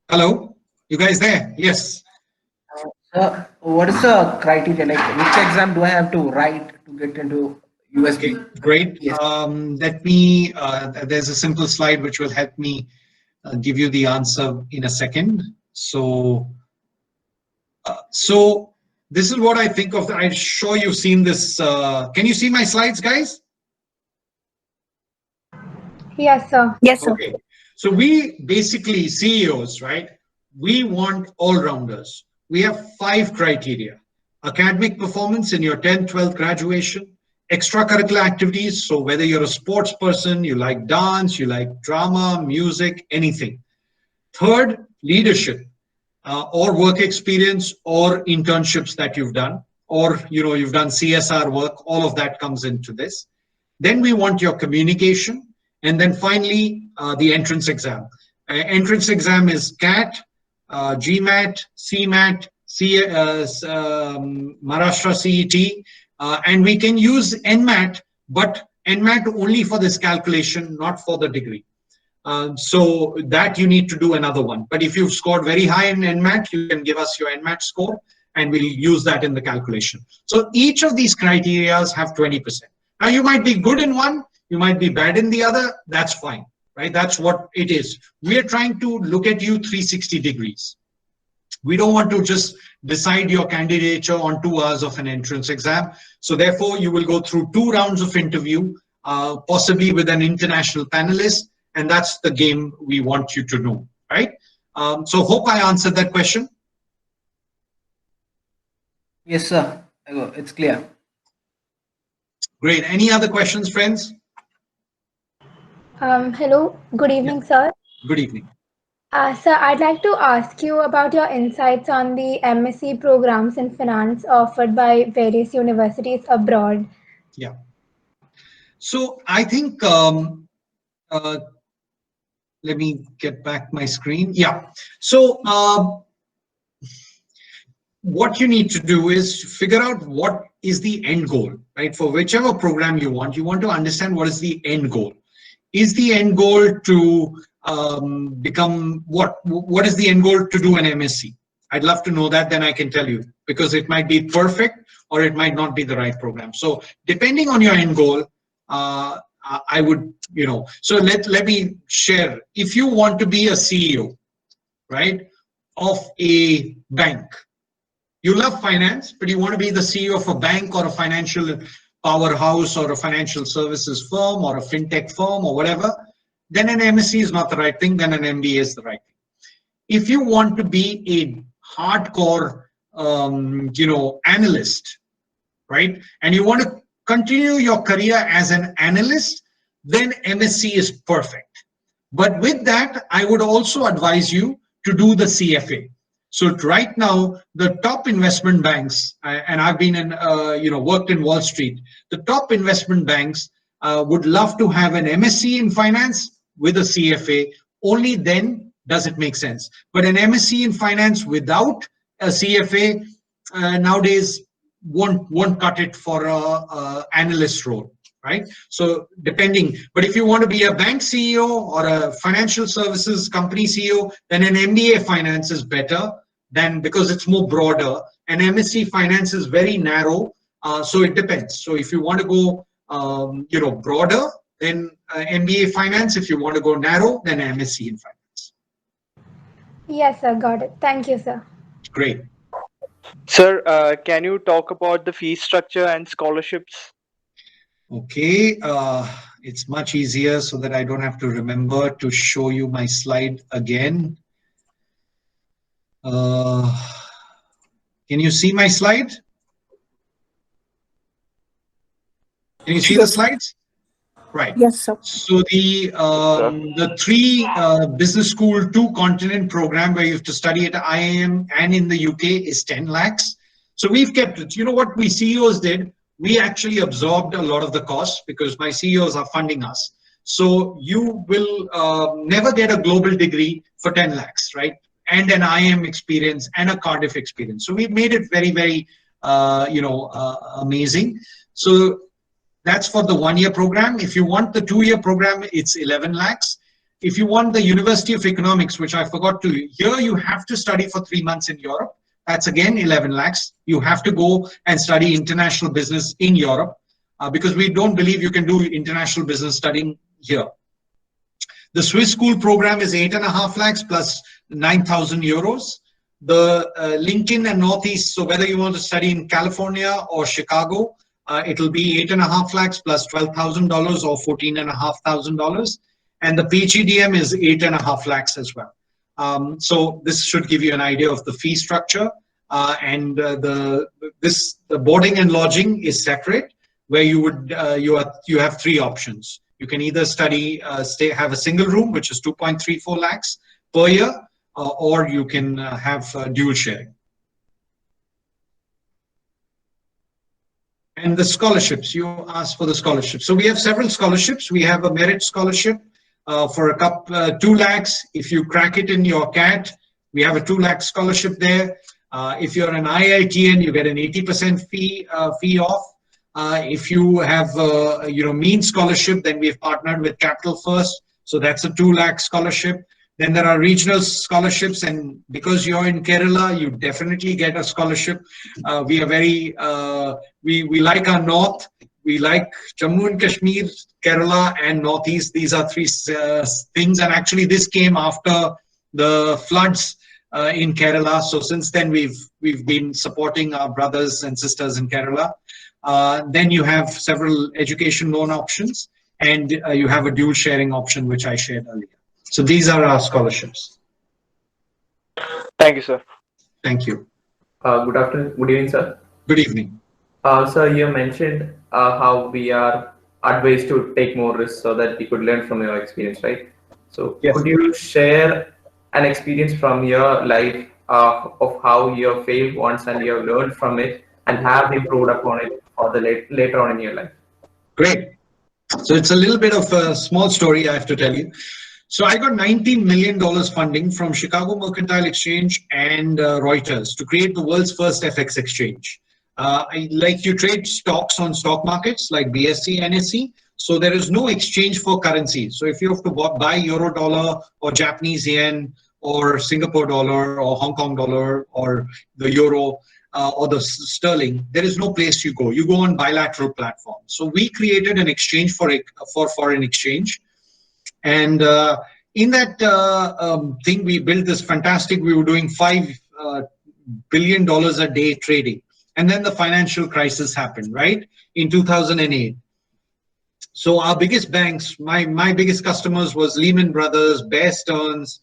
Hello, you guys there? Yes. What is the criteria? Like, which exam do I have to write to get into USB? Okay, great. Yes. Let me, there's a simple slide which will help me give you the answer in a second. So this is what I think of. I'm sure you've seen this. Can you see my slides, guys? Yes, sir. Yes, sir. Okay. So we basically, CEOs, right? We want all-rounders. We have 5 criteria. Academic performance in your 10th, 12th graduation, extracurricular activities. So whether you're a sports person, you like dance, you like drama, music, anything. Third, leadership, or work experience, or internships that you've done, or you've done CSR work. All of that comes into this. Then we want your communication. And then finally, the entrance exam. Entrance exam is CAT, GMAT, CMAT, Maharashtra CET, and we can use NMAT, but NMAT only for this calculation, not for the degree. So that you need to do another one. But if you've scored very high in NMAT, you can give us your NMAT score, and we'll use that in the calculation. So each of these criteria have 20%. Now you might be good in one, you might be bad in the other, that's fine, right? That's what it is. We are trying to look at you 360 degrees. We don't want to just decide your candidature on 2 hours of an entrance exam. So therefore, you will go through 2 rounds of interview, possibly with an international panelist, and that's the game we want you to know, right? So hope I answered that question. Yes, sir. It's clear. Great. Any other questions, friends? Hello. Good evening, sir. Good evening. Sir, I'd like to ask you about your insights on the MSc programs in finance offered by various universities abroad. Yeah. So I think, let me get back my screen. Yeah. So what you need to do is figure out what is the end goal, right? For whichever program you want to understand what is the end goal. Is the end goal to become what is the end goal to do an MSc? I'd love to know that, then I can tell you, because it might be perfect or it might not be the right program. So depending on your end goal, I would, so let me share. If you want to be a CEO, right, of a bank, you love finance, but you want to be the CEO of a bank or a financial powerhouse or a financial services firm or a fintech firm or whatever, then an MSc is not the right thing, then an MBA is the right thing. If you want to be a hardcore, analyst, right, and you want to continue your career as an analyst, then MSc is perfect. But with that, I would also advise you to do the CFA. So right now, the top investment banks, and I've been in, worked in Wall Street, the top investment banks would love to have an MSc in finance with a CFA. Only then does it make sense. But an MSc in finance without a CFA nowadays won't cut it for a analyst role, right? So depending, but if you want to be a bank CEO or a financial services company CEO, then an MBA finance is better than, because it's more broader, and MSc finance is very narrow. So it depends. So if you want to go, broader, then MBA finance. If you want to go narrow, then MSc in finance. Yes, sir. Got it. Thank you, sir. Great. Sir, can you talk about the fee structure and scholarships? Okay, it's much easier so that I don't have to remember to show you my slide again. Can you see my slide? Can you see the slides? Right. Yes, sir. So the three business school 2-continent program where you have to study at IIM and in the UK is 10 lakhs. So we've kept it. You know what we CEOs did? We actually absorbed a lot of the costs because my CEOs are funding us. So you will never get a global degree for 10 lakhs, right? And an IIM experience and a Cardiff experience. So we've made it very, very, amazing. So that's for the 1-year program. If you want the 2-year program, it's 11 lakhs. If you want the University of Economics, which I forgot to, here you have to study for 3 months in Europe. That's again 11 lakhs. You have to go and study international business in Europe because we don't believe you can do international business studying here. The Swiss school program is 8.5 lakhs plus 9,000 euros. The LinkedIn and Northeast, so whether you want to study in California or Chicago, it'll be 8.5 lakhs plus $12,000 or $14,500. And the Pgdm is 8.5 lakhs as well. So this should give you an idea of the fee structure. And the boarding and lodging is separate, where you have 3 options. You can either study, have a single room, which is 2.34 lakhs per year, or you can have dual sharing. And the scholarships, you asked for the scholarships. So we have several scholarships. We have a merit scholarship for 2 lakhs. If you crack it in your CAT, we have a 2 lakh scholarship there. If you're an IITN, you get an 80% fee off. If you have mean scholarship, then we've partnered with Capital First, so that's a 2 lakh scholarship. Then there are regional scholarships, and because you're in Kerala, you definitely get a scholarship. We are very we like our north. We like Jammu and Kashmir, Kerala, and Northeast. These are 3 things, and actually this came after the floods in Kerala. So since then we've been supporting our brothers and sisters in Kerala. Then you have several education loan options, and you have a dual sharing option, which I shared earlier. So these are our scholarships. Thank you, sir. Thank you. Good afternoon. Good evening, sir. Good evening. Sir, you mentioned how we are advised to take more risks so that we could learn from your experience, right? So Yes. Could you share an experience from your life of how you have failed once and you have learned from it and have improved upon it for the later on in your life? Great. So it's a little bit of a small story I have to tell you. So I got $19 million funding from Chicago Mercantile Exchange and Reuters to create the world's first FX exchange. Like you trade stocks on stock markets like BSE, NSE. So there is no exchange for currency. So if you have to buy euro dollar or Japanese yen or Singapore dollar or Hong Kong dollar or the euro or the sterling, there is no place you go. You go on bilateral platforms. So we created an exchange for foreign exchange. And in that thing, we built this fantastic, we were doing $5 billion a day trading. And then the financial crisis happened, right? In 2008. So our biggest banks, my biggest customers was Lehman Brothers, Bear Stearns,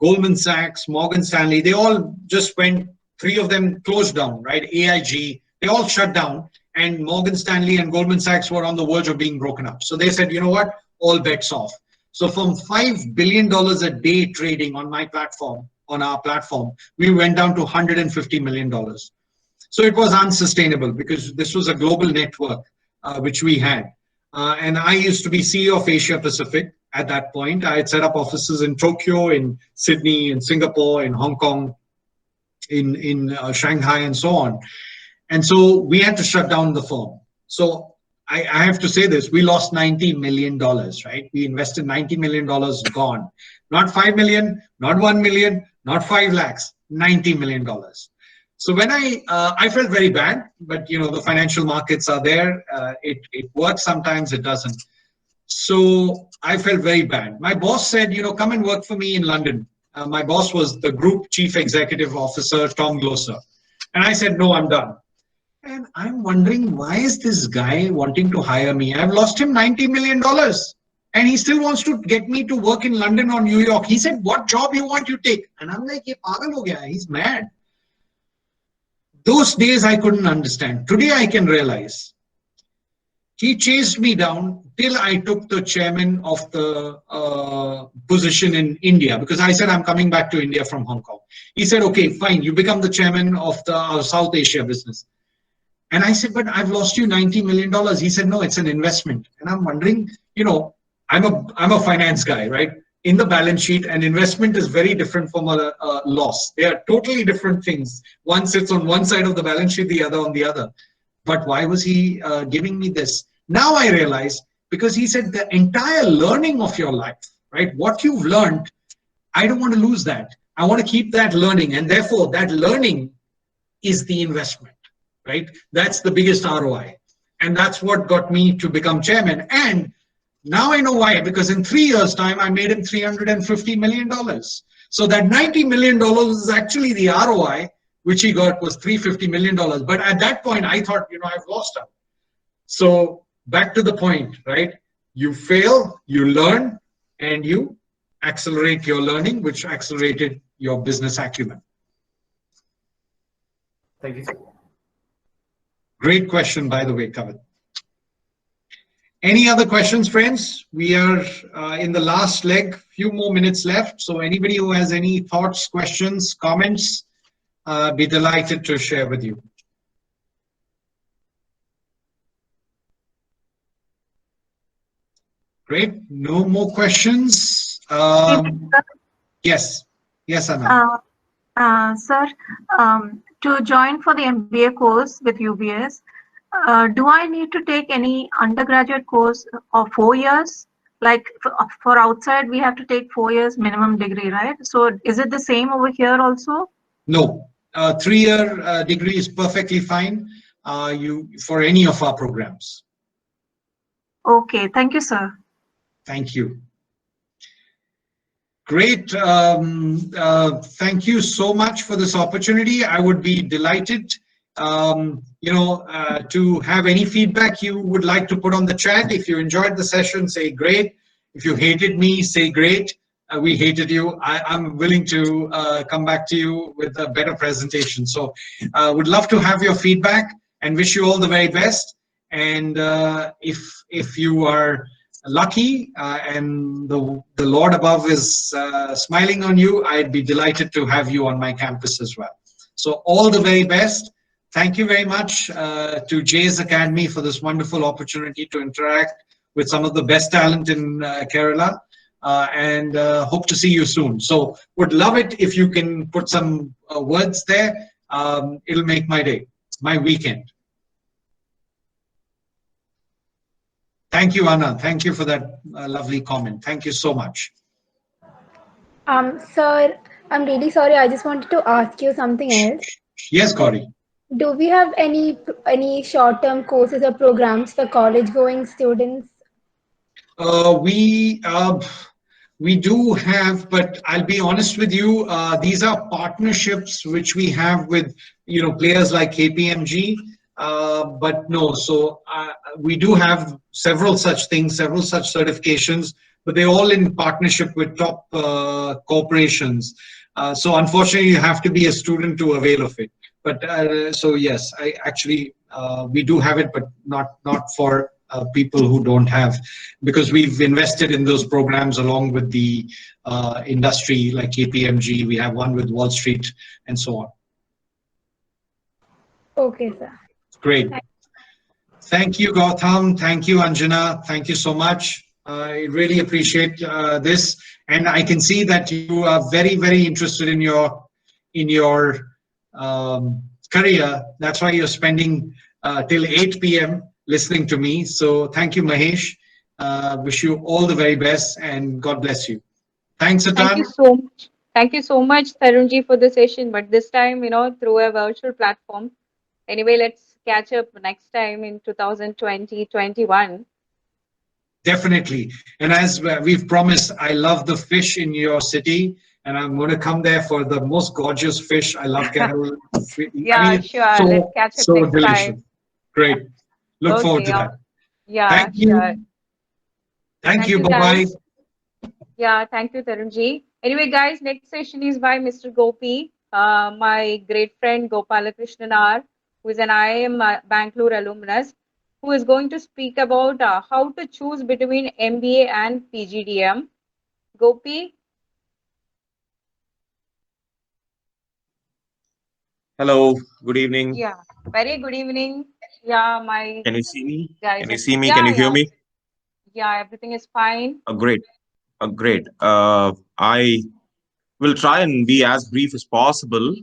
Goldman Sachs, Morgan Stanley. They all just went, 3 of them closed down, right? AIG, they all shut down. And Morgan Stanley and Goldman Sachs were on the verge of being broken up. So they said, you know what? All bets off. So from $5 billion a day trading on my platform, on our platform, we went down to $150 million. So it was unsustainable because this was a global network which we had. And I used to be CEO of Asia Pacific at that point. I had set up offices in Tokyo, in Sydney, in Singapore, in Hong Kong, in Shanghai, and so on. And so we had to shut down the firm. So I have to say this, we lost $90 million, right? We invested $90 million gone. Not 5 million, not 1 million, not 5 lakhs, $90 million. So when I felt very bad, but you know, the financial markets are there. It works sometimes, it doesn't. So I felt very bad. My boss said, you know, come and work for me in London. My boss was the group chief executive officer, Tom Glosser. And I said, no, I'm done. And I'm wondering, why is this guy wanting to hire me? I've lost him $90 million. And he still wants to get me to work in London or New York. He said, what job you want you take? And I'm like, ye pagal ho gaya. He's mad. Those days I couldn't understand. Today I can realize. He chased me down till I took the chairman of the position in India, because I said I'm coming back to India from Hong Kong. He said, okay, fine, you become the chairman of the South Asia business. And I said, but I've lost you $90 million. He said, no, it's an investment. And I'm wondering, you know, I'm a finance guy, right? In the balance sheet, an investment is very different from a loss. They are totally different things. One sits on one side of the balance sheet, the other on the other. But why was he giving me this? Now I realize, because he said the entire learning of your life, right? What you've learned, I don't want to lose that. I want to keep that learning. And therefore, that learning is the investment, right? That's the biggest ROI. And that's what got me to become chairman. And now I know why, because in 3 years' time, I made him $350 million. So that $90 million is actually the ROI, which he got was $350 million. But at that point, I thought, you know, I've lost him. So back to the point, right? You fail, you learn, and you accelerate your learning, which accelerated your business acumen. Thank you, sir. Great question, by the way, Kavit. Any other questions, friends? We are in the last leg, few more minutes left. So anybody who has any thoughts, questions, comments, be delighted to share with you. Great, no more questions. Yes, Anna. Sir, to join for the MBA course with UBS, do I need to take any undergraduate course of 4 years? Like for outside, we have to take 4 years minimum degree, right? So is it the same over here also? No, 3-year degree is perfectly fine for any of our programs. Okay, thank you, sir. Thank you. Great. Thank you so much for this opportunity. I would be delighted, to have any feedback you would like to put on the chat. If you enjoyed the session, say great. If you hated me, say great. We hated you. I'm willing to come back to you with a better presentation. So would love to have your feedback and wish you all the very best. And if you are lucky and the Lord above is smiling on you, I'd be delighted to have you on my campus as well. So all the very best. Thank you very much to Jay's Academy for this wonderful opportunity to interact with some of the best talent in Kerala, and hope to see you soon. So would love it if you can put some words there. It'll make my day, my weekend. Thank you, Anna. Thank you for that lovely comment. Thank you so much. Sir, I'm really sorry. I just wanted to ask you something else. Yes, Gauri. Do we have any short-term courses or programs for college-going students? We do have, but I'll be honest with you. These are partnerships which we have with players like KPMG. But no, so we do have several such things, several such certifications, but they're all in partnership with top corporations. So unfortunately, you have to be a student to avail of it. But so yes, we do have it, but not for people who don't have, because we've invested in those programs along with the industry like KPMG. We have one with Wall Street and so on. Okay, sir. Great. Thank you, Gautam. Thank you, Anjana. Thank you so much. I really appreciate this, and I can see that you are very, very interested in your career. That's why you're spending till 8 p.m. listening to me. So thank you, Mahesh. Wish you all the very best and God bless you. Thanks, Thank you Atan. so much. Thank you so much, Tarunji, for the session. But this time, through a virtual platform. Anyway, let's catch up next time in 2020, 21. Definitely. And as we've promised, I love the fish in your city, and I'm going to come there for the most gorgeous fish. I love Kerala. I mean, Yeah, it's sure. Let's so, catch up so next delicious. time. Great. Look forward Okay. to that. Yeah, Thank sure. you. Thank Thank you. you, Bye bye. guys. Yeah, thank you, Tarunji. Anyway, guys, next session is by Mr. Gopi, my great friend Gopalakrishnan R, who is an IIM Bangalore alumnus, who is going to speak about how to choose between MBA and Pgdm. Gopi? Hello, good evening. Yeah, very good evening. Yeah, my Can you see me? guys. Can you see me? Can Yeah, you hear yeah, me? yeah, everything is fine. Great, great. I will try and be as brief as possible.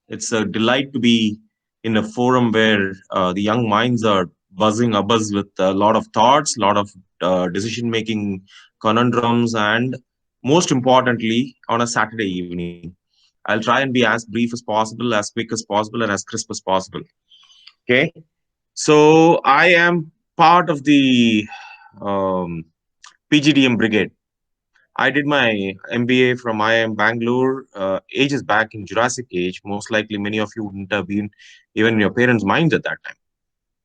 It's a delight to be in a forum where the young minds are buzzing abuzz with a lot of thoughts, a lot of decision-making conundrums, and most importantly, on a Saturday evening. I'll try and be as brief as possible, as quick as possible, and as crisp as possible. Okay. So I am part of the um, Pgdm brigade. I did my MBA from IIM Bangalore ages back in Jurassic age. Most likely, many of you wouldn't have been even in your parents' minds at that time.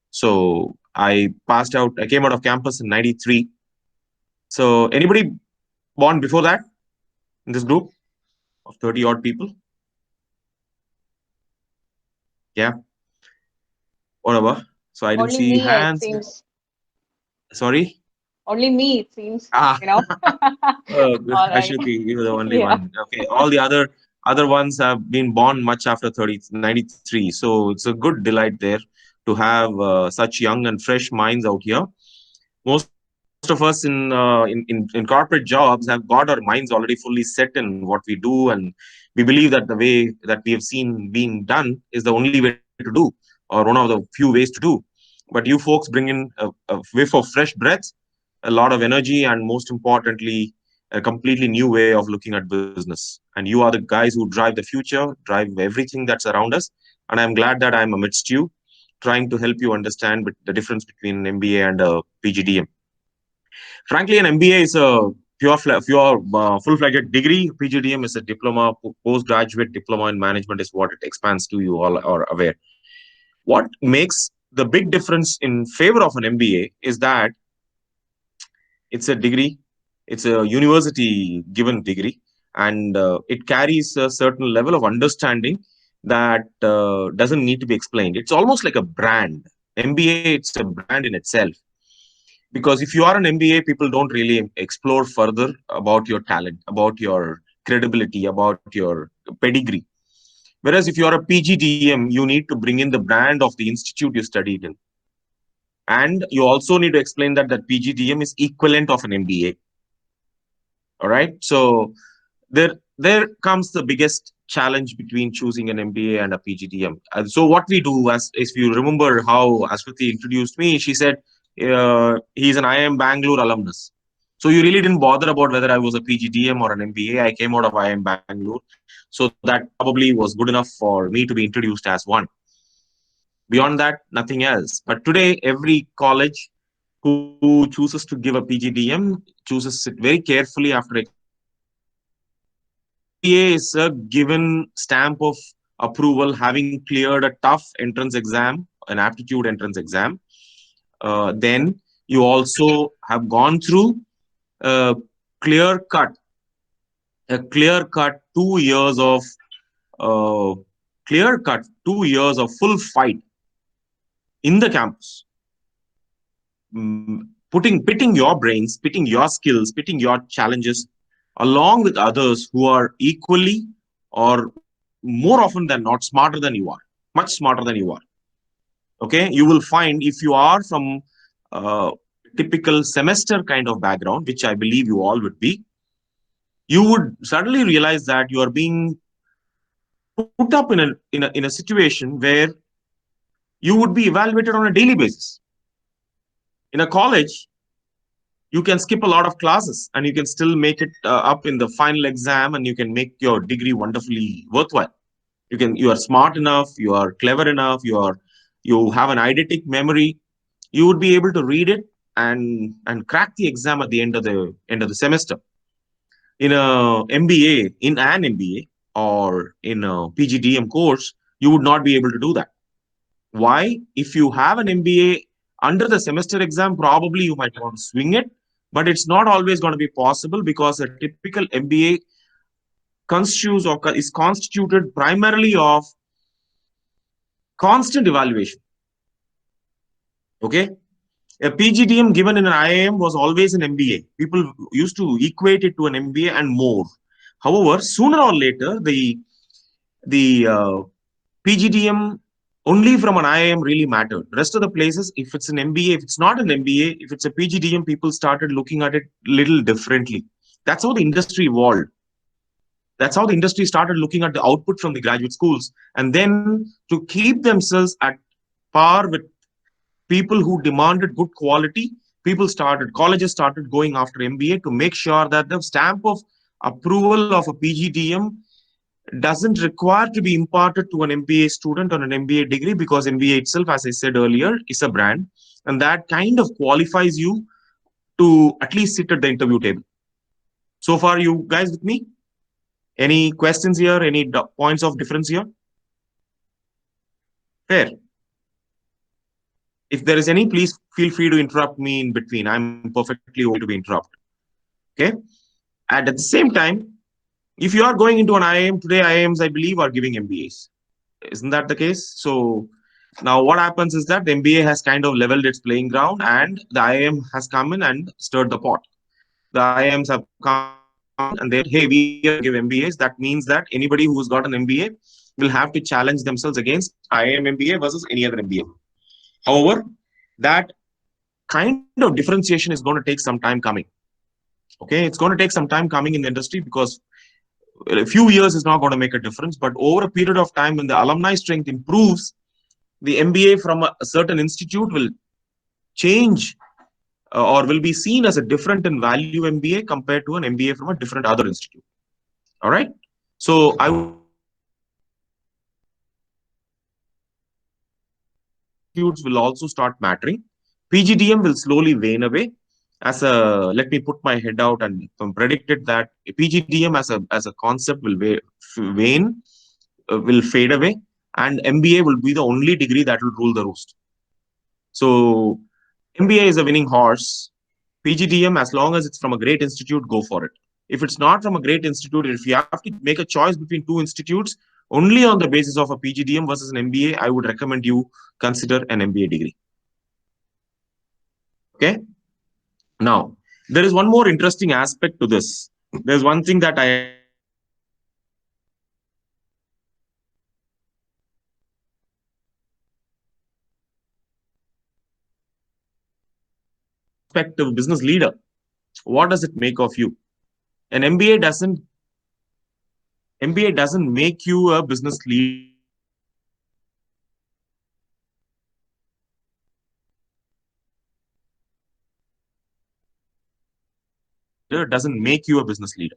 So I passed out. I came out of campus in '93. So anybody born before that in this group of 30 odd people? Yeah, whatever. So I didn't Only see me, it hands. seems. Sorry. Only me, it seems. Ah, good. All right. Ashwati, you were the only Yeah. one. Okay, all the other ones have been born much after 93. So it's a good delight there to have such young and fresh minds out here. Most of us in corporate jobs have got our minds already fully set in what we do, and we believe that the way that we have seen being done is the only way to do, or one of the few ways to do. But you folks bring in a whiff of fresh breath, a lot of energy, and most importantly, a completely new way of looking at business. And you are the guys who drive the future, drive everything that's around us. And I'm glad that I'm amidst you, trying to help you understand the difference between an MBA and a PGDM. Frankly, an MBA is a full-fledged degree. PGDM is a diploma, postgraduate diploma in management is what it expands to. You all are aware. What makes the big difference in favor of an MBA is that it's a degree, it's a university given degree, and it carries a certain level of understanding that doesn't need to be explained. It's almost like a brand. MBA, it's a brand in itself. Because if you are an MBA, people don't really explore further about your talent, about your credibility, about your pedigree. Whereas if you are a PGDM, you need to bring in the brand of the institute you studied in. And you also need to explain that PGDM is equivalent of an MBA. All right. So there comes the biggest challenge between choosing an MBA and a PGDM. So what we do, as if you remember how Ashwati introduced me, she said he's an IIM Bangalore alumnus. So you really didn't bother about whether I was a PGDM or an MBA. I came out of IIM Bangalore. So that probably was good enough for me to be introduced as one. Beyond that, nothing else. But today, every college who chooses to give a PGDM chooses it very carefully after explaining that MBA is a given stamp of approval, having cleared a tough entrance exam, an aptitude entrance exam. Then you also have gone through a clear cut, a clear cut 2 years of uh, clear cut 2 years of full fight in the campus, pitting your brains, pitting your skills, pitting your challenges along with others who are equally or more often than not smarter than you are, much smarter than you are. Okay, you will find if you are from typical semester kind of background, which I believe you all would be, you would suddenly realize that you are being put up in a situation where you would be evaluated on a daily basis. In a college, you can skip a lot of classes and you can still make it up in the final exam, and you can make your degree wonderfully worthwhile. You are smart enough, you are clever enough, you have an eidetic memory. You would be able to read it and crack the exam at the end of the semester. In a MBA, in an MBA or in a Pgdm course, you would not be able to do that. Why? If you have an MBA under the semester exam, probably you might want to swing it, but it's not always going to be possible, because a typical MBA constitutes or is constituted primarily of constant evaluation. Okay, a Pgdm given in an IIM was always an MBA. People used to equate it to an MBA and more. However, sooner or later, the Pgdm only from an IIM really mattered. The rest of the places, if it's an MBA, if it's not an MBA, if it's a Pgdm, people started looking at it little differently. That's how the industry evolved. That's how the industry started looking at the output from the graduate schools. And then to keep themselves at par with people who demanded good quality, colleges started going after MBA to make sure that the stamp of approval of a Pgdm doesn't require to be imparted to an MBA student or an MBA degree, because MBA itself, as I said earlier, is a brand, and that kind of qualifies you to at least sit at the interview table. So far, you guys with me? Any questions here? Any points of difference here? Fair. If there is any, please feel free to interrupt me in between. I'm perfectly okay to be interrupted. Okay. And at the same time, if you are going into an IIM today, IIMs, I believe, are giving MBAs. Isn't that the case? So now what happens is that the MBA has kind of leveled its playing ground, and the IIM has come in and stirred the pot. The IIMs have come in and they said, hey, we are going to give MBAs. That means that anybody who's got an MBA will have to challenge themselves against IIM MBA versus any other MBA. However, that kind of differentiation is going to take some time coming. Okay, it's going to take some time coming in the industry, because a few years is not going to make a difference, but over a period of time, when the alumni strength improves, the MBA from a certain institute will change or will be seen as a different in value MBA compared to an MBA from a different other institute. All right. So I would institutes will also start mattering. Pgdm will slowly wane away. Let me put my head out and predict it that Pgdm as a concept will wane, will fade away, and MBA will be the only degree that will rule the roost. So MBA is a winning horse. Pgdm, as long as it's from a great institute, go for it. If it's not from a great institute, if you have to make a choice between two institutes only on the basis of a Pgdm versus an MBA, I would recommend you consider an MBA degree. Okay. Now, there is one more interesting aspect to this. There's one thing that I expect of a business leader. What does it make of you? An MBA doesn't make you a business leader. Doesn't make you a business leader.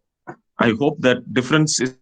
I hope that difference is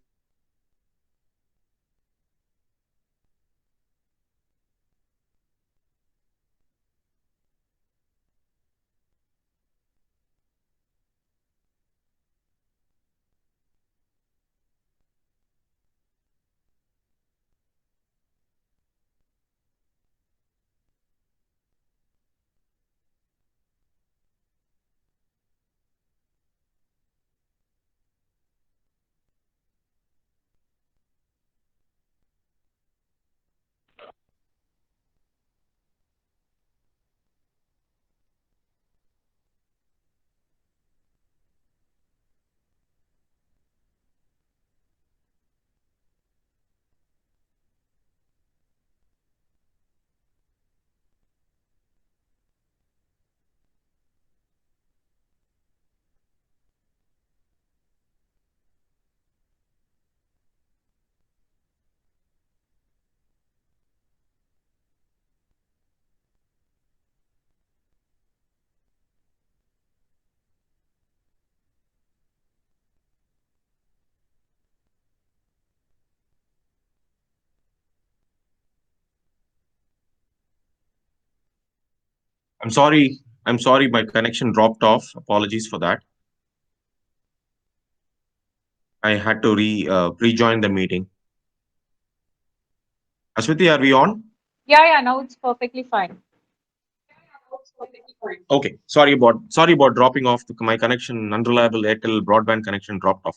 I'm sorry. I'm sorry. My connection dropped off. Apologies for that. I had to rejoin the meeting. Ashwati, are we on? Yeah, now it's perfectly fine. Okay. Sorry about dropping off. My connection, unreliable Airtel broadband connection dropped off,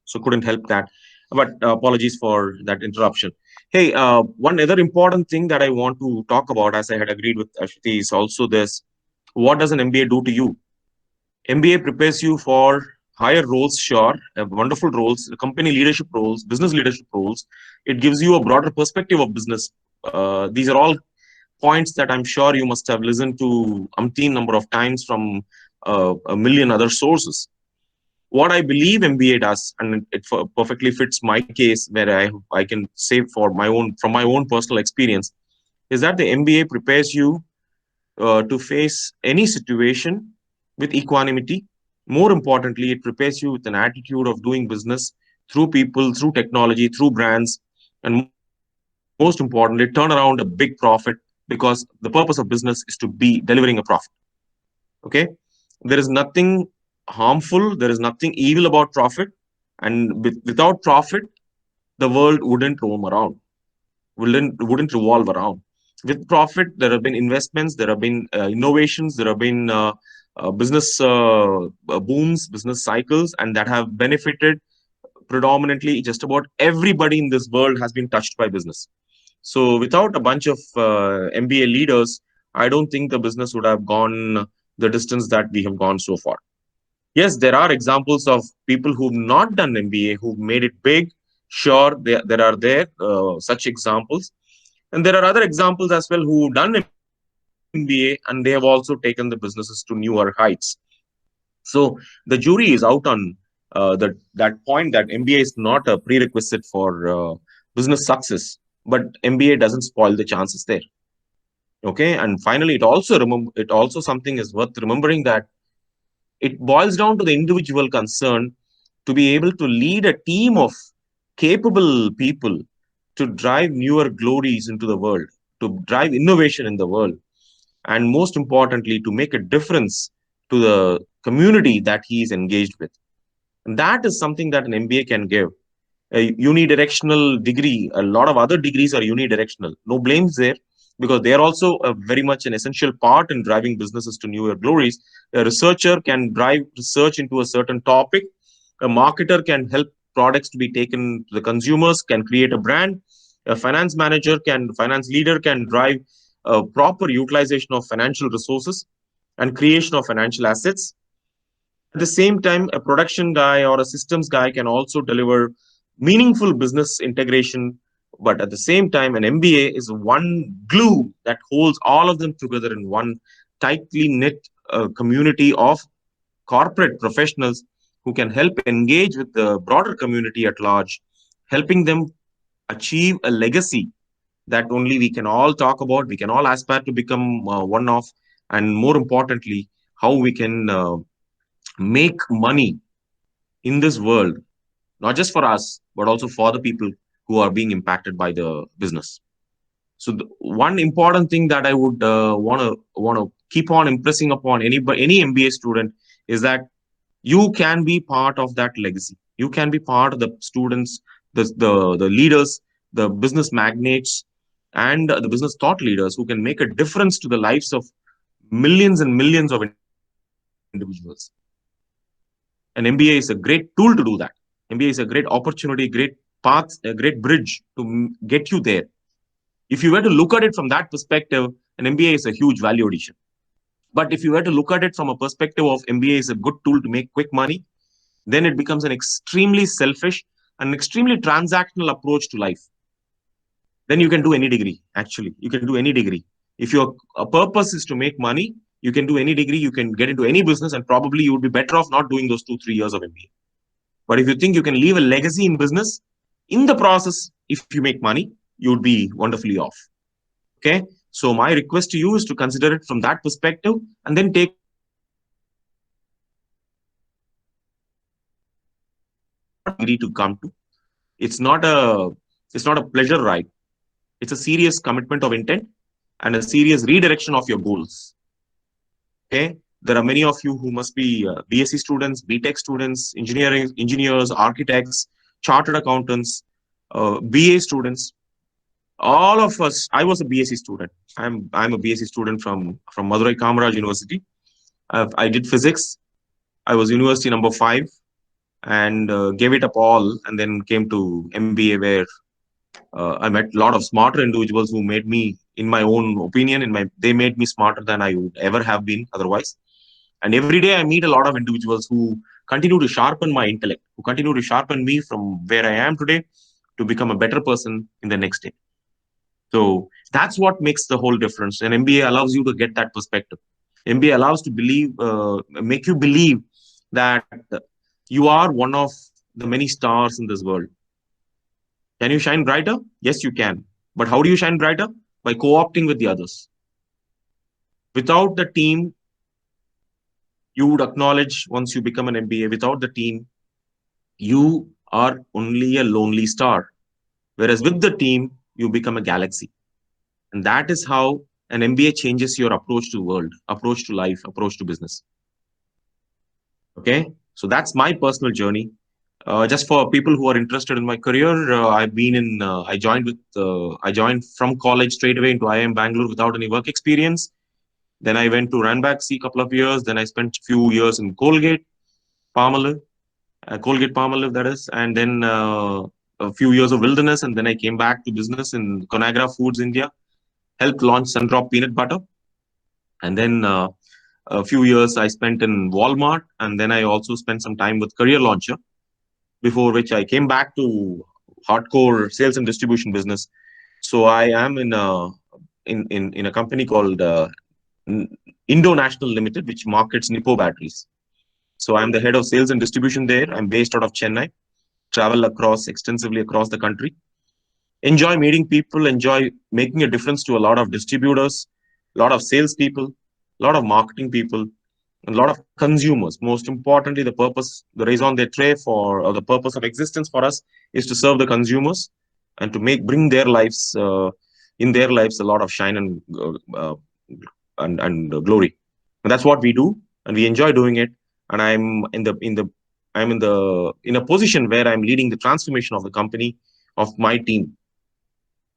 so couldn't help that. But apologies for that interruption. Hey, one other important thing that I want to talk about, as I had agreed with Ashwati, is also this: what does an MBA do to you? MBA prepares you for higher roles, sure, wonderful roles, company leadership roles, business leadership roles. It gives you a broader perspective of business. These are all points that I'm sure you must have listened to umpteen number of times from a million other sources. What I believe MBA does, and it perfectly fits my case, where I can say from my own personal experience, is that the MBA prepares you to face any situation with equanimity. More importantly, it prepares you with an attitude of doing business through people, through technology, through brands, and most importantly, turn around a big profit, because the purpose of business is to be delivering a profit. Okay? There is nothing harmful, there is nothing evil about profit, and without profit, the world wouldn't roam around, wouldn't revolve around. With profit, there have been investments, there have been innovations, there have been business booms, business cycles, and that have benefited predominantly just about everybody in this world has been touched by business. So without a bunch of MBA leaders, I don't think the business would have gone the distance that we have gone so far. Yes, there are examples of people who've not done MBA who've made it big. Sure, there are such examples. And there are other examples as well who've done MBA and they have also taken the businesses to newer heights. So the jury is out on that point that MBA is not a prerequisite for business success, but MBA doesn't spoil the chances there. Okay, and finally, it also something is worth remembering that it boils down to the individual concerned to be able to lead a team of capable people to drive newer glories into the world, to drive innovation in the world, and most importantly, to make a difference to the community that he is engaged with. And that is something that an MBA can give. A unidirectional degree, a lot of other degrees are unidirectional. No blames there, because they are also very much an essential part in driving businesses to newer glories. A researcher can drive research into a certain topic. A marketer can help products to be taken to the consumers, can create a brand. A finance leader can drive a proper utilization of financial resources and creation of financial assets. At the same time, a production guy or a systems guy can also deliver meaningful business integration. But at the same time, an MBA is one glue that holds all of them together in one tightly knit community of corporate professionals who can help engage with the broader community at large, helping them achieve a legacy that only we can all talk about, we can all aspire to become one of, and more importantly, how we can make money in this world, not just for us, but also for the people who are being impacted by the business. So one important thing that I would want to keep on impressing upon any MBA student is that you can be part of that legacy. You can be part of the students, the leaders, the business magnates, and the business thought leaders who can make a difference to the lives of millions and millions of individuals. An MBA is a great tool to do that. MBA is a great opportunity, great path, a great bridge to get you there. If you were to look at it from that perspective, an MBA is a huge value addition. But if you were to look at it from a perspective of MBA is a good tool to make quick money, then it becomes an extremely selfish and extremely transactional approach to life. Then you can do any degree, actually. You can do any degree. If your purpose is to make money, you can do any degree, you can get into any business, and probably you would be better off not doing those 2-3 years of MBA. But if you think you can leave a legacy in business, in the process, if you make money, you would be wonderfully off. Okay? So my request to you is to consider it from that perspective and then take a call. Degree to come to. It's not a pleasure ride. It's a serious commitment of intent and a serious redirection of your goals. Okay, there are many of you who must be BSc students, BTech students, engineers, architects, chartered accountants, BA students. All of us. I was a BSc student. I'm a BSc student from Madurai Kamaraj University. I did physics. I was university number 5 and gave it up all, and then came to MBA, where I met a lot of smarter individuals who made me, in my own opinion, they made me smarter than I would ever have been otherwise. And every day I meet a lot of individuals who continue to sharpen my intellect, who continue to sharpen me from where I am today to become a better person in the next day. So that's what makes the whole difference. And MBA allows you to get that perspective. MBA allows to make you believe that you are one of the many stars in this world. Can you shine brighter? Yes, you can. But how do you shine brighter? By co-opting with the others. Without the team, you would acknowledge, once you become an MBA, without the team, you are only a lonely star. Whereas with the team, you become a galaxy. And that is how an MBA changes your approach to world, approach to life, approach to business. Okay, so that's my personal journey. Just for people who are interested in my career, I joined from college straight away into IIM Bangalore without any work experience. Then I went to Ranbaxy a couple of years. Then I spent a few years in Colgate Palmolive, that is, and then a few years of wilderness. And then I came back to business in Conagra Foods India, helped launch Sundrop peanut butter. And then a few years I spent in Walmart. And then I also spent some time with Career Launcher, before which I came back to hardcore sales and distribution business. So I am in a company called Indo National Limited, which markets Nippo batteries. So I'm the head of sales and distribution there. I'm based out of Chennai, travel extensively across the country. Enjoy meeting people, enjoy making a difference to a lot of distributors, a lot of salespeople, a lot of marketing people, and a lot of consumers. Most importantly, the raison d'etre or the purpose of existence for us is to serve the consumers and to bring their lives, in their lives, a lot of shine and glory. And that's what we do, and we enjoy doing it. And I'm in a position where I'm leading the transformation of the company, of my team.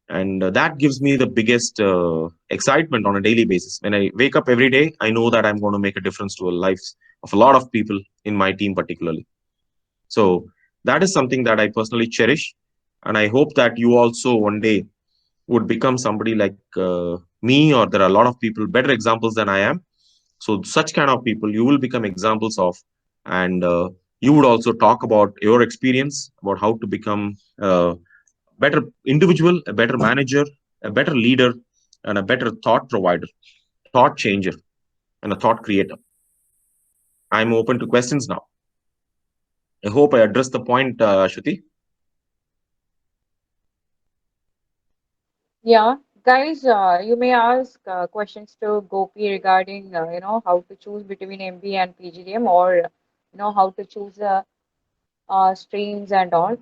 And that gives me the biggest excitement on a daily basis. When I wake up every day, I know that I'm going to make a difference to the lives of a lot of people in my team particularly. So that is something that I personally cherish. And I hope that you also one day would become somebody like me, or there are a lot of people, better examples than I am. So such kind of people you will become examples of. And you would also talk about your experience, about how to become better individual, a better manager, a better leader, and a better thought provider, thought changer, and a thought creator. I'm open to questions now. I hope I addressed the point, Shruti. Yeah, guys, you may ask questions to Gopi regarding, how to choose between MBA and Pgdm, or, how to choose streams and all.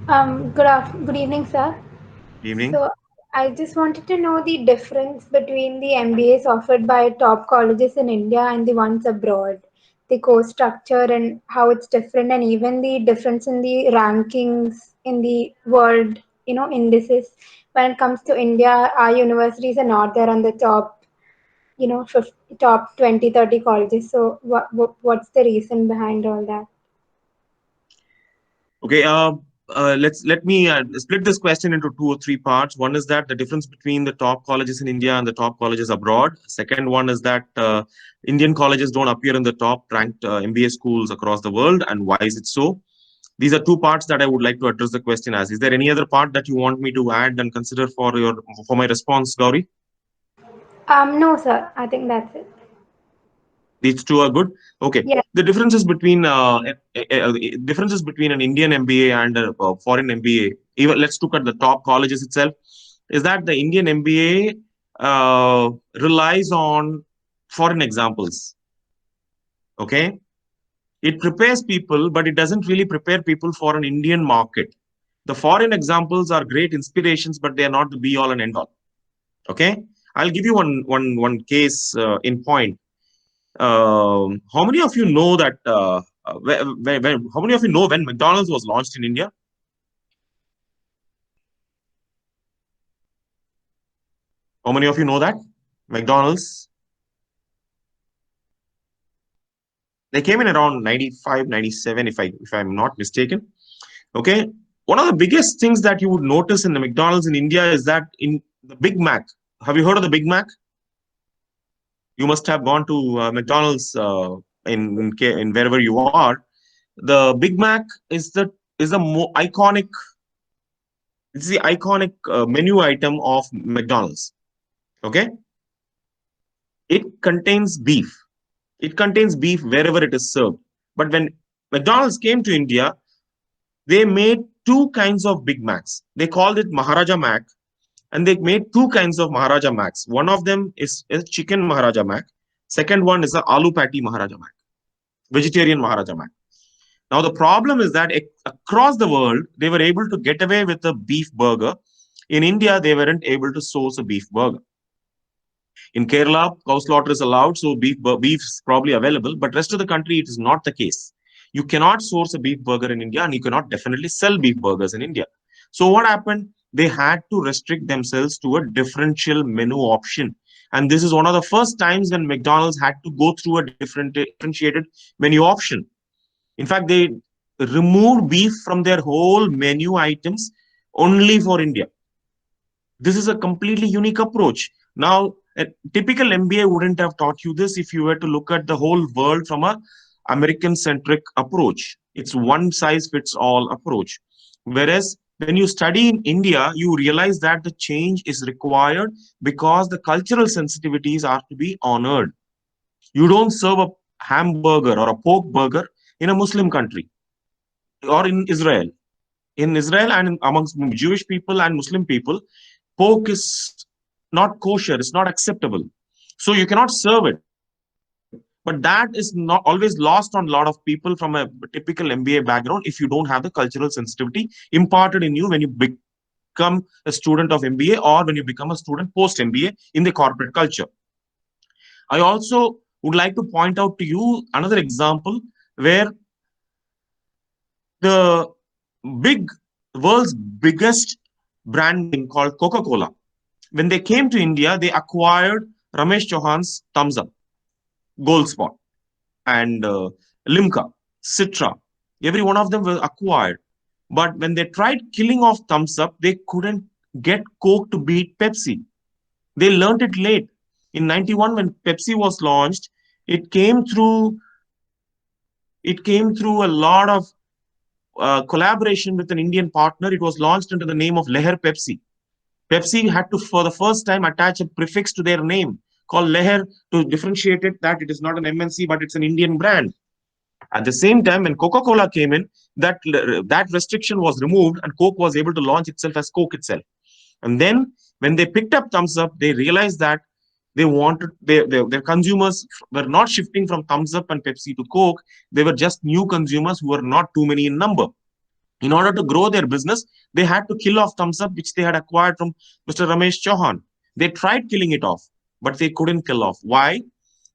Good evening, sir. Evening. So I just wanted to know the difference between the MBAs offered by top colleges in India and the ones abroad, the course structure and how it's different, and even the difference in the rankings in the world, indices. When it comes to India, our universities are not there on the top, 50, top 20, 30 colleges. So what's the reason behind all that? Okay. Let me split this question into 2 or 3 parts. One is that the difference between the top colleges in India and the top colleges abroad. Second one is that Indian colleges don't appear in the top ranked MBA schools across the world, and why is it so? These are 2 parts that I would like to address the question as. Is there any other part that you want me to add and consider for my response, Gauri? No, sir. I think that's it. These 2 are good. Okay. Yes. The differences between an Indian MBA and a foreign MBA. Even let's look at the top colleges itself. Is that the Indian MBA relies on foreign examples. Okay, it prepares people, but it doesn't really prepare people for an Indian market. The foreign examples are great inspirations, but they are not the be all and end all. Okay, I'll give you one case in point. How many of you know that? How many of you know when McDonald's was launched in India? How many of you know that McDonald's? They came in around 95, 97, if I'm not mistaken. Okay. One of the biggest things that you would notice in the McDonald's in India is that in the Big Mac. Have you heard of the Big Mac? You must have gone to McDonald's in wherever you are. The Big Mac is the more iconic. It's the iconic menu item of McDonald's. Okay, it contains beef. It contains beef wherever it is served. But when McDonald's came to India, they made two kinds of Big Macs. They called it Maharaja Mac, and they made two kinds of Maharaja Macs. One of them is a chicken Maharaja Mac. Second one is a aloo patty Maharaja Mac, vegetarian Maharaja Mac. Now the problem is that across the world, they were able to get away with a beef burger. In India, they weren't able to source a beef burger. In Kerala, cow slaughter is allowed, so beef is probably available. But rest of the country, it is not the case. You cannot source a beef burger in India, and you cannot definitely sell beef burgers in India. So what happened? They had to restrict themselves to a differential menu option. And this is one of the first times when McDonald's had to go through a differentiated menu option. In fact, they removed beef from their whole menu items only for India. This is a completely unique approach. Now, a typical MBA wouldn't have taught you this if you were to look at the whole world from a American-centric approach. It's one size fits all approach. Whereas when you study in India, you realize that the change is required because the cultural sensitivities are to be honored. You don't serve a hamburger or a pork burger in a Muslim country or in Israel. In Israel and amongst Jewish people and Muslim people, pork is not kosher, it's not acceptable. So you cannot serve it. But that is not always lost on a lot of people from a typical MBA background if you don't have the cultural sensitivity imparted in you when you become a student of MBA or when you become a student post MBA in the corporate culture. I also would like to point out to you another example where the world's biggest brand name called Coca-Cola. When they came to India, they acquired Ramesh Chauhan's Thumbs Up, Gold Spot, and Limca, Citra. Every one of them was acquired. But when they tried killing off Thumbs Up, they couldn't get Coke to beat Pepsi. They learned it late. In 91, when Pepsi was launched, it came through a lot of collaboration with an Indian partner. It was launched under the name of Leher Pepsi. Pepsi had to, for the first time, attach a prefix to their name called Leher to differentiate it that it is not an MNC, but it's an Indian brand. At the same time, when Coca-Cola came in, that restriction was removed and Coke was able to launch itself as Coke itself. And then when they picked up Thumbs Up, they realized that they wanted their consumers were not shifting from Thumbs Up and Pepsi to Coke. They were just new consumers who were not too many in number. In order to grow their business, they had to kill off Thumbs Up, which they had acquired from Mr. Ramesh Chauhan. They tried killing it off, but they couldn't kill off. Why?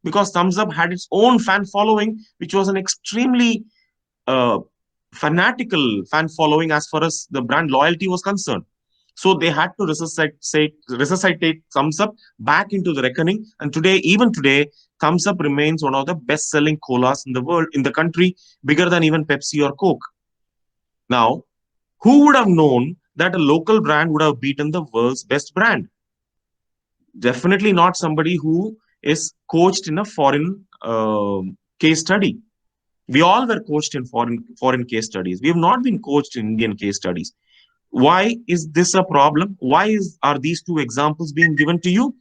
Because Thumbs Up had its own fan following, which was an extremely fanatical fan following as far as the brand loyalty was concerned. So they had to resuscitate Thumbs Up back into the reckoning. And today, even today, Thumbs Up remains one of the best-selling colas in the world, in the country, bigger than even Pepsi or Coke. Now, who would have known that a local brand would have beaten the world's best brand? Definitely not somebody who is coached in a foreign case study. We all were coached in foreign case studies. We have not been coached in Indian case studies. Why is this a problem? Why are these two examples being given to you?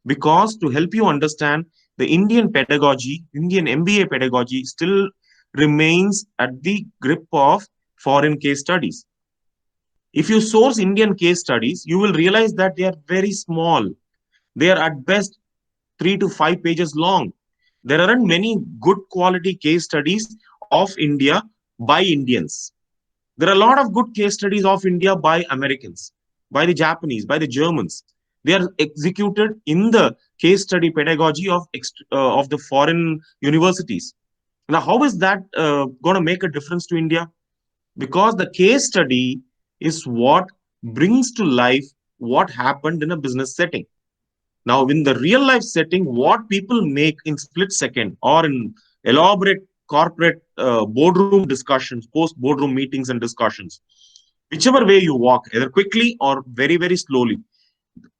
Because to help you understand, the Indian pedagogy, Indian MBA pedagogy still remains at the grip of foreign case studies. If you source Indian case studies, you will realize that they are very small. They are at best 3 to 5 pages long. There aren't many good quality case studies of India by Indians. There are a lot of good case studies of India by Americans, by the Japanese, by the Germans. They are executed in the case study pedagogy of the foreign universities. Now, how is that going to make a difference to India? Because the case study is what brings to life what happened in a business setting. Now, in the real life setting, what people make in split second or in elaborate corporate boardroom discussions, post boardroom meetings and discussions, whichever way you walk, either quickly or very, very slowly,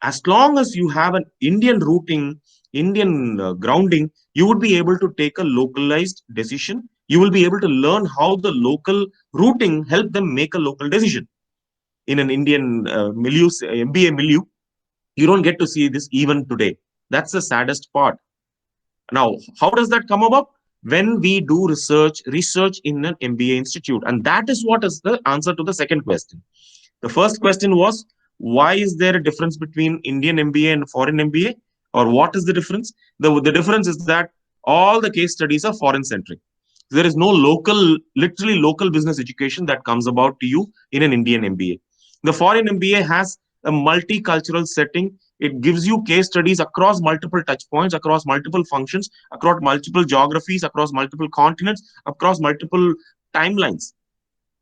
as long as you have an Indian routing, Indian grounding, you would be able to take a localized decision. You will be able to learn how the local routing help them make a local decision. In an Indian milieu, MBA milieu, you don't get to see this even today. That's the saddest part. Now, how does that come about? When we do research in an MBA institute. And that is what is the answer to the second question. The first question was, why is there a difference between Indian MBA and foreign MBA? Or what is the difference? The difference is that all the case studies are foreign centric. There is no literally local business education that comes about to you in an Indian MBA. The foreign MBA has a multicultural setting. It gives you case studies across multiple touch points, across multiple functions, across multiple geographies, across multiple continents, across multiple timelines.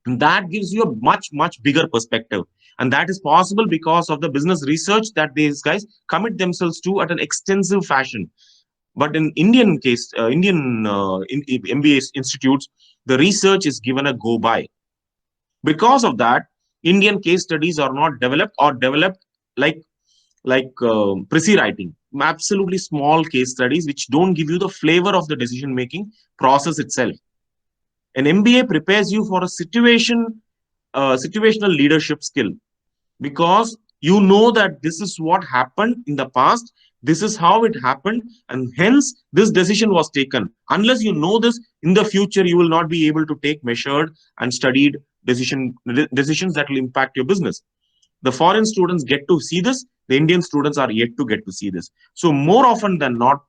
And that gives you a much, much bigger perspective. And that is possible because of the business research that these guys commit themselves to at an extensive fashion. But in Indian case, MBA institutes, the research is given a go by. Because of that, Indian case studies are not developed or developed like preci writing, absolutely small case studies which don't give you the flavor of the decision making process itself. An MBA prepares you for a situational leadership skill, because you know that this is what happened in the past, this is how it happened, and hence this decision was taken. Unless you know this, in the future you will not be able to take measured and studied decisions that will impact your business. The foreign students get to see this, the Indian students are yet to get to see this. So more often than not,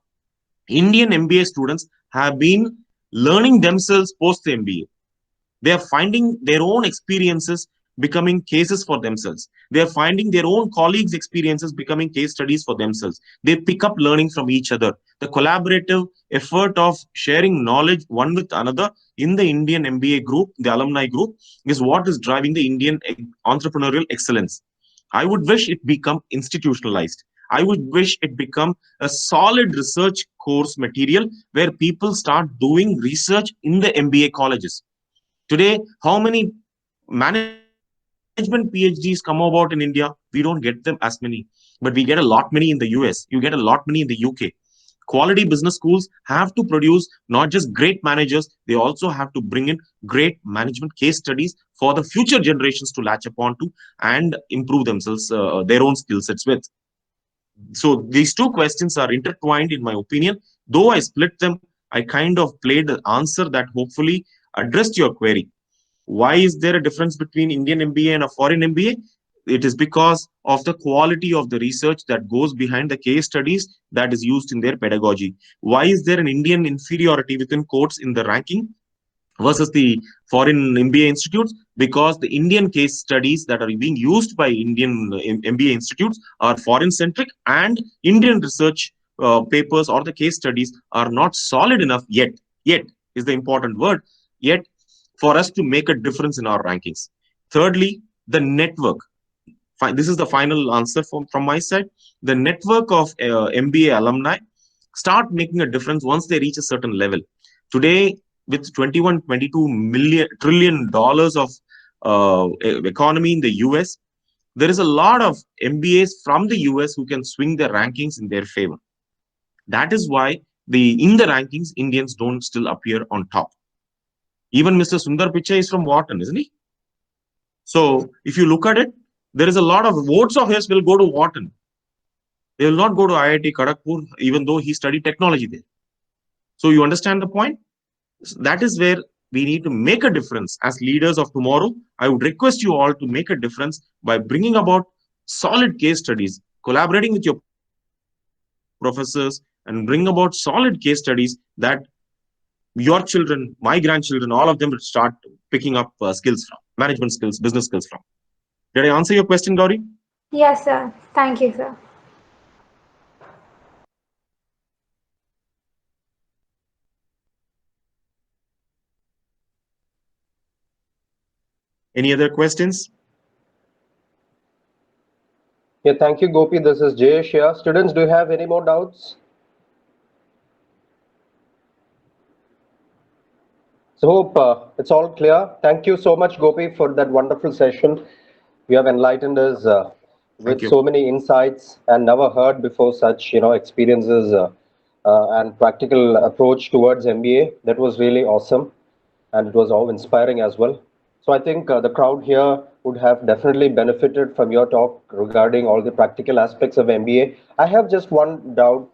Indian MBA students have been learning themselves post the MBA. They are finding their own experiences becoming cases for themselves. They are finding their own colleagues' experiences becoming case studies for themselves. They pick up learning from each other. The collaborative effort of sharing knowledge one with another in the Indian MBA group, the alumni group, is what is driving the Indian entrepreneurial excellence. I would wish it become institutionalized. I would wish it become a solid research course material where people start doing research in the MBA colleges. Today, how many management PhDs come about in India? We don't get them as many, but we get a lot many in the US. You get a lot many in the UK. Quality business schools have to produce not just great managers, they also have to bring in great management case studies for the future generations to latch upon to and improve themselves, their own skill sets with. So these two questions are intertwined in my opinion. Though I split them, I kind of played the answer that hopefully addressed your query. Why is there a difference between Indian MBA and a foreign MBA? It is because of the quality of the research that goes behind the case studies that is used in their pedagogy. Why is there an Indian inferiority within quotes in the ranking versus the foreign MBA institutes? Because the Indian case studies that are being used by Indian MBA institutes are foreign centric, and Indian research papers or the case studies are not solid enough yet. Yet is the important word. Yet for us to make a difference in our rankings. Thirdly, the network. This is the final answer from my side. The network of MBA alumni start making a difference once they reach a certain level. Today, with 21, 22 trillion dollars of economy in the US, there is a lot of MBAs from the US who can swing their rankings in their favor. That is why in the rankings, Indians don't still appear on top. Even Mr. Sundar Pichai is from Wharton, isn't he? So if you look at it, there is a lot of votes of his will go to Wharton. They will not go to IIT Kharagpur, even though he studied technology there. So you understand the point? That is where we need to make a difference as leaders of tomorrow. I would request you all to make a difference by bringing about solid case studies, collaborating with your professors, and bring about solid case studies that your children, my grandchildren, all of them will start picking up skills from, management skills, business skills from. Did I answer your question, Gauri? Yes, sir. Thank you, sir. Any other questions? Yeah, thank you, Gopi. This is Jayesh here. Students, do you have any more doubts? So hope it's all clear. Thank you so much, Gopi, for that wonderful session. You have enlightened us Thank with you. so many insights and never heard before such, experiences and practical approach towards MBA. That was really awesome, and it was all inspiring as well. So I think the crowd here would have definitely benefited from your talk regarding all the practical aspects of MBA. I have just one doubt,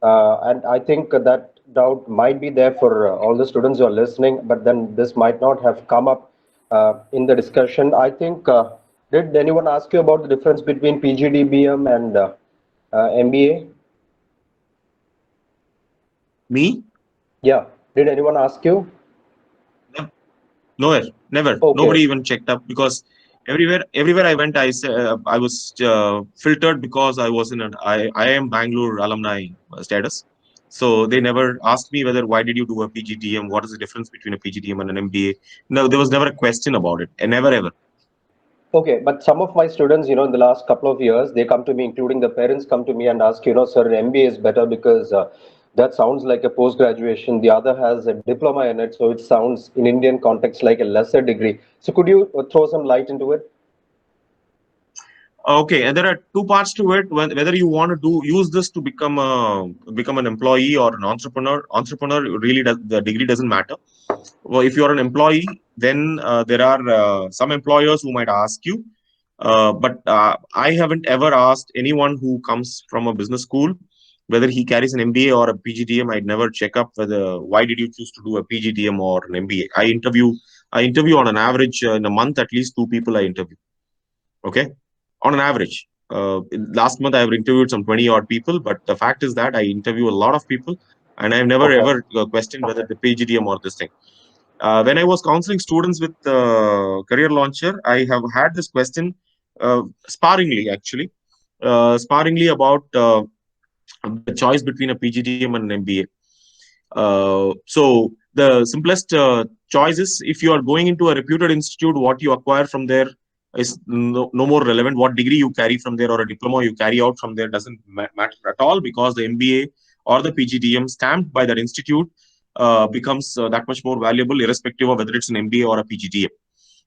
and I think that doubt might be there for all the students who are listening, but then this might not have come up in the discussion. I think, did anyone ask you about the difference between Pgdbm and MBA? Me? Yeah, did anyone ask you? No. Nowhere. Never. Okay. Nobody even checked up, because everywhere I went, I was filtered because I was in I am Bangalore alumni status. So they never asked me whether why did you do a PGDM, what is the difference between a PGDM and an MBA. No, there was never a question about it, and never ever. Okay, but some of my students, in the last couple of years, they come to me, including the parents, come to me and ask, sir, MBA is better because that sounds like a post graduation. The other has a diploma in it, so it sounds in Indian context like a lesser degree. So could you throw some light into it? Okay, and there are two parts to it. Whether you want to use this to become an employee or an entrepreneur. Entrepreneur really does, the degree doesn't matter. Well, if you're an employee, then there are some employers who might ask you. But I haven't ever asked anyone who comes from a business school whether he carries an MBA or a PGDM. I'd never check up whether why did you choose to do a PGDM or an MBA. I interview on an average in a month at least 2 people I interview. Okay, on an average. Last month I have interviewed some 20 odd people, but the fact is that I interview a lot of people, and I've never ever questioned whether the PGDM or this thing. When I was counseling students with Career Launcher, I have had this question sparingly, actually, sparingly about the choice between a PGDM and an MBA. So the simplest choice is, if you are going into a reputed institute, what you acquire from there is no more relevant. What degree you carry from there or a diploma you carry out from there doesn't matter at all, because the MBA or the PGDM stamped by that institute becomes that much more valuable, irrespective of whether it's an MBA or a PGDM.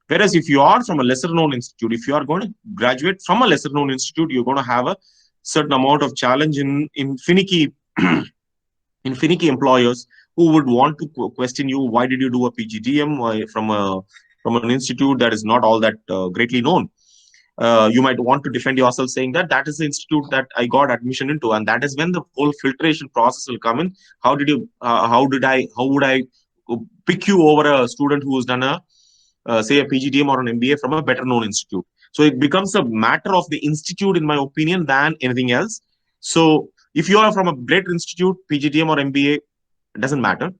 Whereas if you are from a lesser known institute, if you are going to graduate from a lesser known institute, you're going to have a certain amount of challenge in finicky in finicky employers who would want to question you, why did you do a PGDM from an institute that is not all that greatly known. You might want to defend yourself, saying that that is the institute that I got admission into, and that is when the whole filtration process will come in. How would I pick you over a student who has done say a PGDM or an MBA from a better known institute? So it becomes a matter of the institute, in my opinion, than anything else. So if you are from a great institute, PGDM or MBA, it doesn't matter.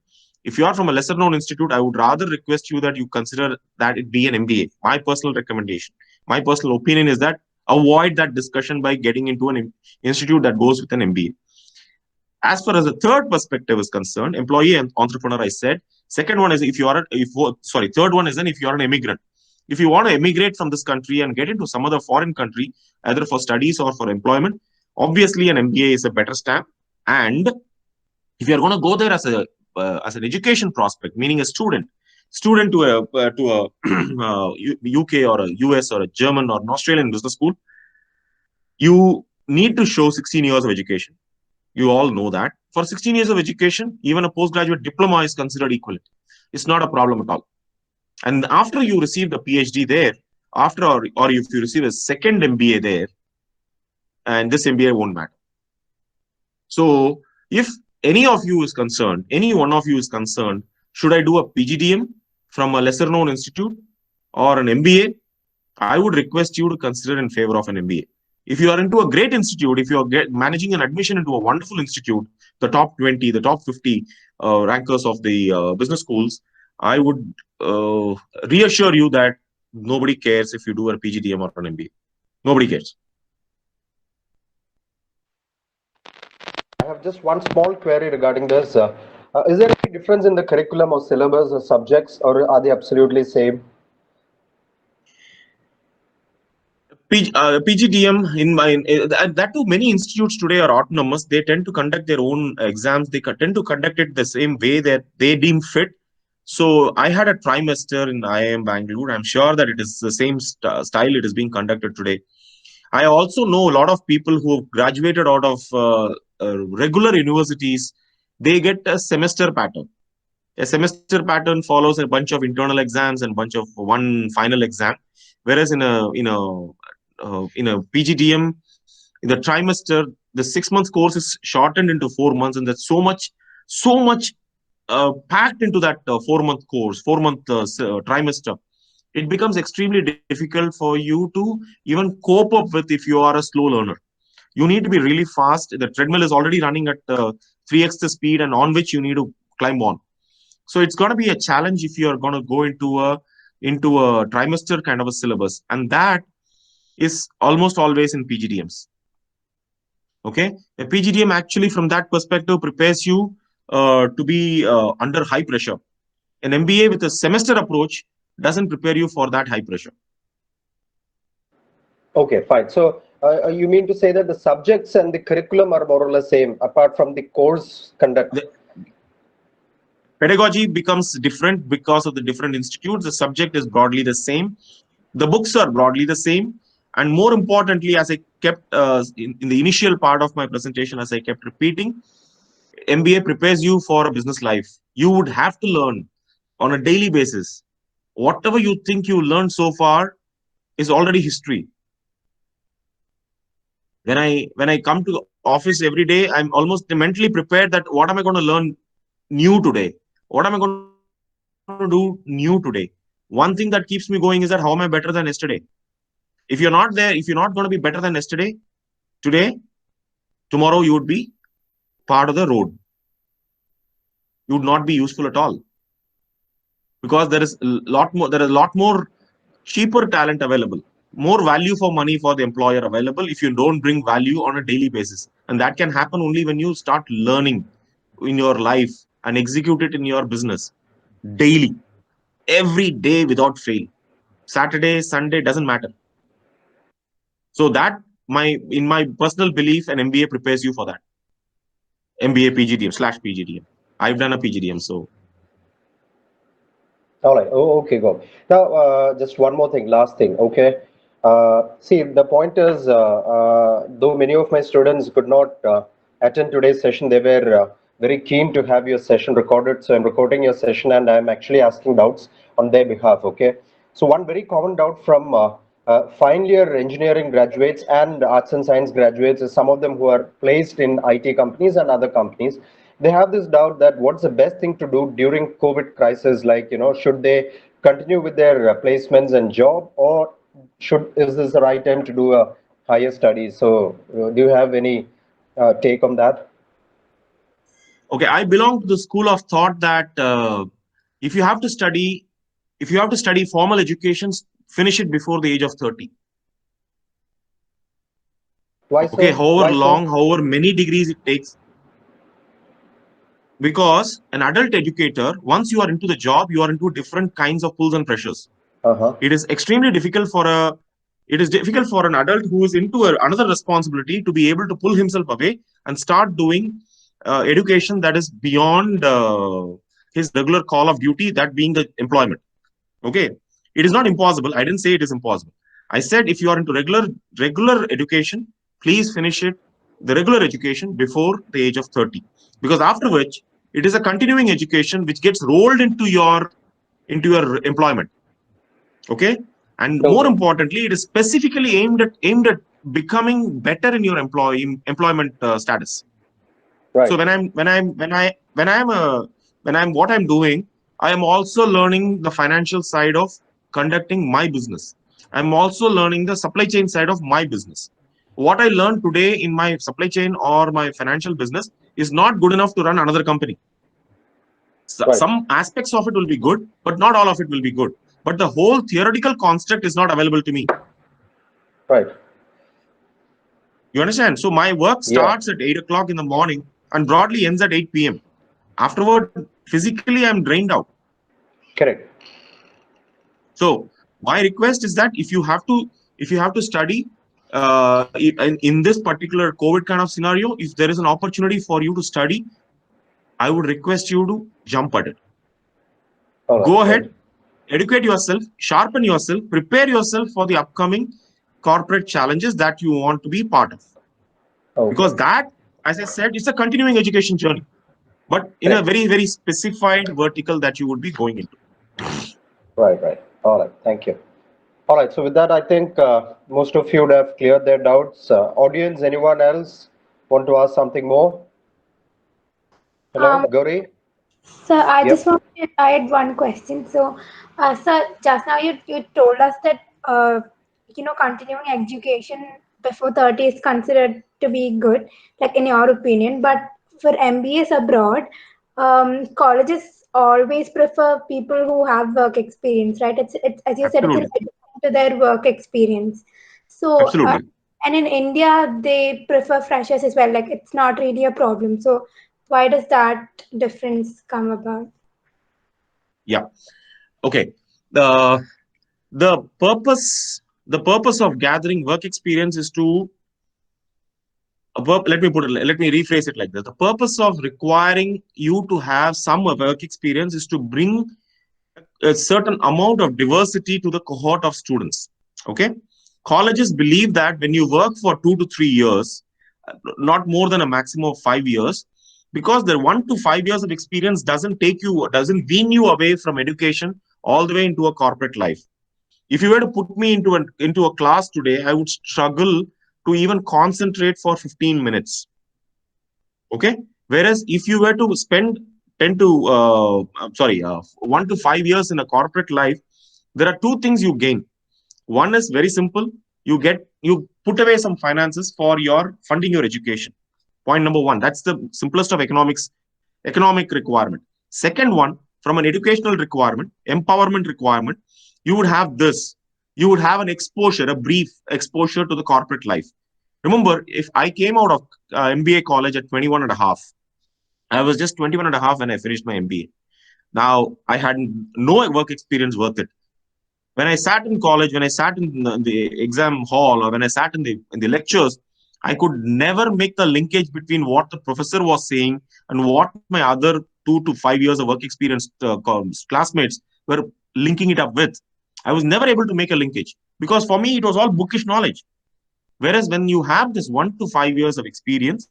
If you are from a lesser known institute, I would rather request you that you consider that it be an MBA. My personal recommendation, my personal opinion is that avoid that discussion by getting into an institute that goes with an MBA. As far as the third perspective is concerned, employee and entrepreneur, I said. Second one is, third one is then if you are an immigrant. If you want to immigrate from this country and get into some other foreign country, either for studies or for employment, obviously an MBA is a better stamp. And if you are going to go there as an education prospect, meaning a student to a UK or a US or a German or an Australian business school, you need to show 16 years of education. You all know that. For 16 years of education, even a postgraduate diploma is considered equivalent. It's not a problem at all. And after you receive the PhD there, or if you receive a second MBA there, and this MBA won't matter. So if any of you is concerned, any one of you is concerned, should I do a PGDM from a lesser known institute or an MBA? I would request you to consider in favor of an MBA. If you are into a great institute, if you are managing an admission into a wonderful institute, the top 20, the top 50 rankers of the business schools, I would reassure you that nobody cares if you do a PGDM or an MBA. Nobody cares. I have just one small query regarding this. Is there any difference in the curriculum or syllabus or subjects, or are they absolutely same? Pgdm that too, many institutes today are autonomous. They tend to conduct their own exams. They tend to conduct it the same way that they deem fit. So I had a trimester in IIM Bangalore. I'm sure that it is the same style it is being conducted today. I also know a lot of people who have graduated out of regular universities. They get a semester pattern. A semester pattern follows a bunch of internal exams and bunch of one final exam, whereas in a Pgdm, in the trimester, the 6 month course is shortened into 4 months, and there's so much packed into that 4 month course, 4 month trimester. It becomes extremely difficult for you to even cope up with if you are a slow learner. You need to be really fast. The treadmill is already running at 3x the speed, and on which you need to climb on. So it's going to be a challenge if you are going to go into a trimester kind of a syllabus, and that is almost always in Pgdms. Okay, a Pgdm actually, from that perspective, prepares you to be under high pressure. An MBA with a semester approach doesn't prepare you for that high pressure. Okay, fine. So you mean to say that the subjects and the curriculum are more or less same, apart from the course conduct? Pedagogy becomes different because of the different institutes. The subject is broadly the same. The books are broadly the same. And more importantly, as I kept in the initial part of my presentation, as I kept repeating, MBA prepares you for a business life. You would have to learn on a daily basis. Whatever you think you learned so far is already history. When I come to the office every day, I'm almost mentally prepared that what am I going to learn new today? What am I going to do new today? One thing that keeps me going is that how am I better than yesterday? If you're not there, if you're not going to be better than yesterday, today, tomorrow you would be part of the road. You would not be useful at all, because there is a lot more cheaper talent available, more value for money for the employer available if you don't bring value on a daily basis. And that can happen only when you start learning in your life and execute it in your business daily, every day without fail. Saturday, Sunday, doesn't matter. So that, in my personal belief, an MBA prepares you for that. MBA Pgdm/Pgdm. I've done a Pgdm, so. All right. Oh, okay, go. Now, just one more thing, last thing. Okay. See, the point is, though many of my students could not attend today's session, they were very keen to have your session recorded. So I'm recording your session, and I'm actually asking doubts on their behalf. Okay. So one very common doubt from final year engineering graduates and arts and science graduates is some of them who are placed in IT companies and other companies. They have this doubt that what's the best thing to do during COVID crisis? Like, should they continue with their placements and job, or is this the right time to do a higher studies? So do you have any take on that? Okay, I belong to the school of thought that if you have to study formal education, finish it before the age of 30. Why so? Okay, Why so? however many degrees it takes. Because an adult educator, once you are into the job, you are into different kinds of pulls and pressures. It is extremely difficult for an adult who is into another responsibility to be able to pull himself away and start doing education that is beyond his regular call of duty, that being the employment. Okay, it is not impossible. I didn't say it is impossible. I said if you are into regular education, please finish the regular education before the age of 30, because after which it is a continuing education which gets rolled into your employment. Okay, and more importantly, it is specifically aimed at becoming better in your employment status. Right. So what I'm doing, I am also learning the financial side of conducting my business. I'm also learning the supply chain side of my business. What I learned today in my supply chain or my financial business is not good enough to run another company. Right. Some aspects of it will be good, but not all of it will be good. But the whole theoretical construct is not available to me. Right. You understand? So my work starts at 8 o'clock in the morning and broadly ends at 8 p.m. Afterward, physically, I'm drained out. Correct. So my request is that if you have to if you have to study in this particular COVID kind of scenario, if there is an opportunity for you to study, I would request you to jump at it. All right, Go great. ahead, educate yourself, sharpen yourself, prepare yourself for the upcoming corporate challenges that you want to be part of. Okay. Because that, as I said, it's a continuing education journey, but in a Right. very, very specified vertical that you would be going into. Right. All right, thank you. All right, so with that, I think most of you would have cleared their doubts. Audience, anyone else want to ask something more? Hello, Gauri? So I Yep. just want to add one question. So, sir, just now you told us that continuing education before 30 is considered to be good, like in your opinion. But for MBAs abroad, colleges always prefer people who have work experience, right? It's as you said, it's Absolutely. related to their work experience. So, Absolutely. and in India, they prefer freshers as well. Like it's not really a problem. So why does that difference come about? Yeah. Okay. The the purpose of gathering work experience is to let me rephrase it like this. The purpose of requiring you to have some work experience is to bring a certain amount of diversity to the cohort of students. Okay. Colleges believe that when you work for 2 to 3 years, not more than a maximum of 5 years, because the 1 to 5 years of experience doesn't wean you away from education all the way into a corporate life. If you were to put me into a class today, I would struggle to even concentrate for 15 minutes. Okay. Whereas if you were to spend 10 to 1 to 5 years in a corporate life, there are two things you gain. One is very simple. You put away some finances for your funding your education. Point number one. That's the simplest of economic requirement. Second one, from an educational requirement, empowerment requirement, you would have this. You would have an exposure, a brief exposure to the corporate life. Remember, if I came out of MBA college at 21 and a half, I was just 21 and a half when I finished my MBA. Now, I had no work experience worth it. When I sat in college, when I sat in the exam hall, or when I sat in the lectures, I could never make the linkage between what the professor was saying and what my other 2 to 5 years of work experience classmates were linking it up with. I was never able to make a linkage because for me, it was all bookish knowledge. Whereas when you have this 1 to 5 years of experience,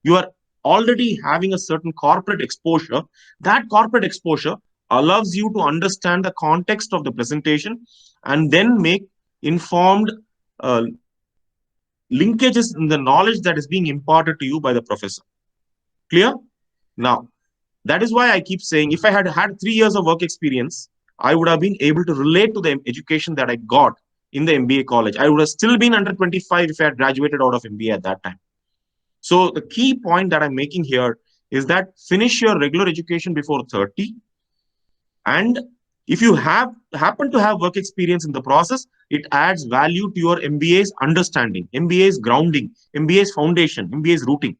you are already having a certain corporate exposure. That corporate exposure allows you to understand the context of the presentation and then make informed uh, linkages in the knowledge that is being imparted to you by the professor. Clear? Now, that is why I keep saying if I had had 3 years of work experience, I would have been able to relate to the education that I got in the MBA college. I would have still been under 25 if I had graduated out of MBA at that time. So the key point that I'm making here is that finish your regular education before 30. And if you happen to have work experience in the process, it adds value to your MBA's understanding, MBA's grounding, MBA's foundation, MBA's routing.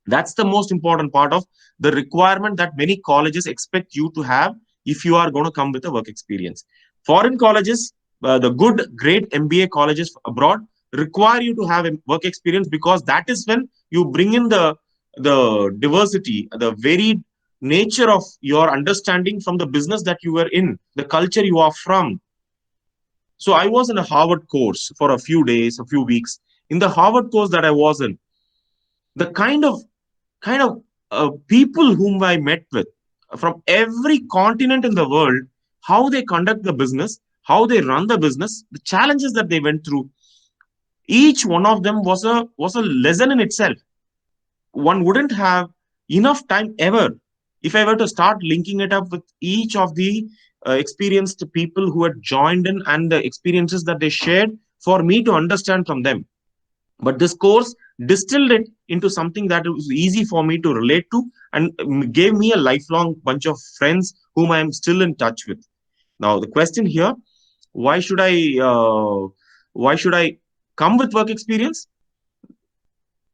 That's the most important part of the requirement that many colleges expect you to have if you are going to come with a work experience. Foreign colleges, the good, great MBA colleges abroad require you to have a work experience because that is when you bring in the diversity, the varied nature of your understanding from the business that you were in, the culture you are from. So I was in a Harvard course for a few days, a few weeks. In the Harvard course that I was in, the kind of people whom I met with from every continent in the world, how they conduct the business, how they run the business, the challenges that they went through. Each one of them was a lesson in itself. One wouldn't have enough time ever if I were to start linking it up with each of the experienced people who had joined in and the experiences that they shared for me to understand from them. But this course distilled it into something that was easy for me to relate to and gave me a lifelong bunch of friends whom I am still in touch with. Now, the question here, why should I uh, why should I come with work experience?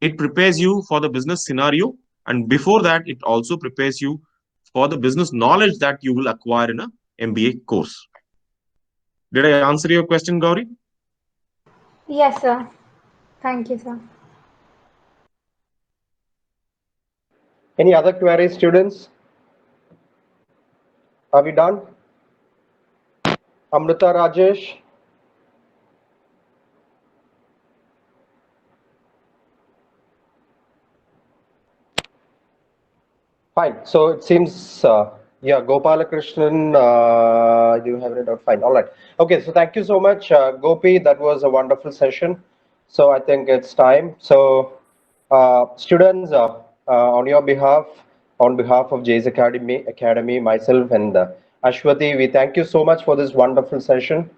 It prepares you for the business scenario, and before that, it also prepares you for the business knowledge that you will acquire in a MBA course. Did I answer your question, Gauri? Yes, sir. Thank you, sir. Any other queries, students? Are we done? Amrita, Rajesh? Fine. So it seems, yeah, Gopalakrishnan, you have it out. Fine. All right. Okay. So thank you so much, Gopi. That was a wonderful session. So I think it's time. So students, on your behalf, on behalf of Jay's Academy, myself and Ashwati, we thank you so much for this wonderful session.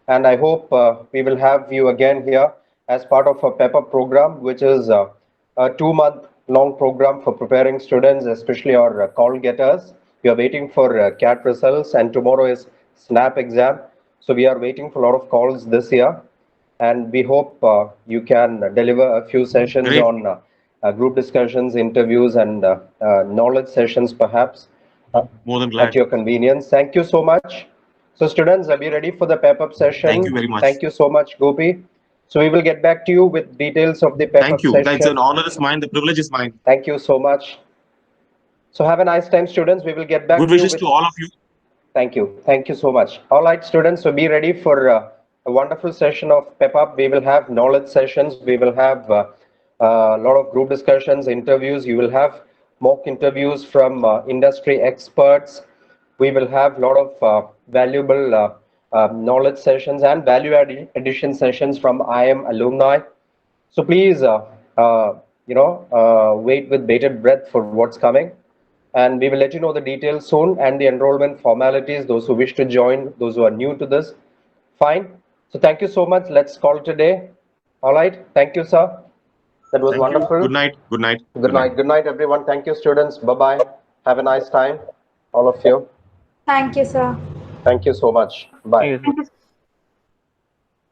And I hope we will have you again here as part of a Pep Up program, which is a 2-month long program for preparing students, especially our call getters. We are waiting for CAT results, and tomorrow is SNAP exam. So we are waiting for a lot of calls this year, and we hope you can deliver a few sessions Great. on group discussions, interviews, and knowledge sessions, perhaps More than glad. at your convenience. Thank you so much. So students, are we ready for the Pep Up session? Thank you very much. Thank you so much, Gopi. So we will get back to you with details of the Pep Up Thank you. session. It's an honor is mine. The privilege is mine. Thank you so much. So have a nice time, students. We will get back Good to you wishes with... to all of you. Thank you. Thank you so much. All right, students. So be ready for a wonderful session of Pep Up. We will have knowledge sessions. We will have a lot of group discussions, interviews. You will have mock interviews from industry experts. We will have a lot of valuable knowledge sessions and value addition sessions from IM alumni. So please, wait with bated breath for what's coming. And we will let you know the details soon and the enrollment formalities, those who wish to join, those who are new to this. Fine. So thank you so much. Let's call it a day. All right. Thank you, sir. That was Thank wonderful. you. Good night. Good night. Good night. Good night, everyone. Thank you, students. Bye-bye. Have a nice time, all of you. Thank you, sir. Thank you so much. Bye. Thank you, sir. Thank you,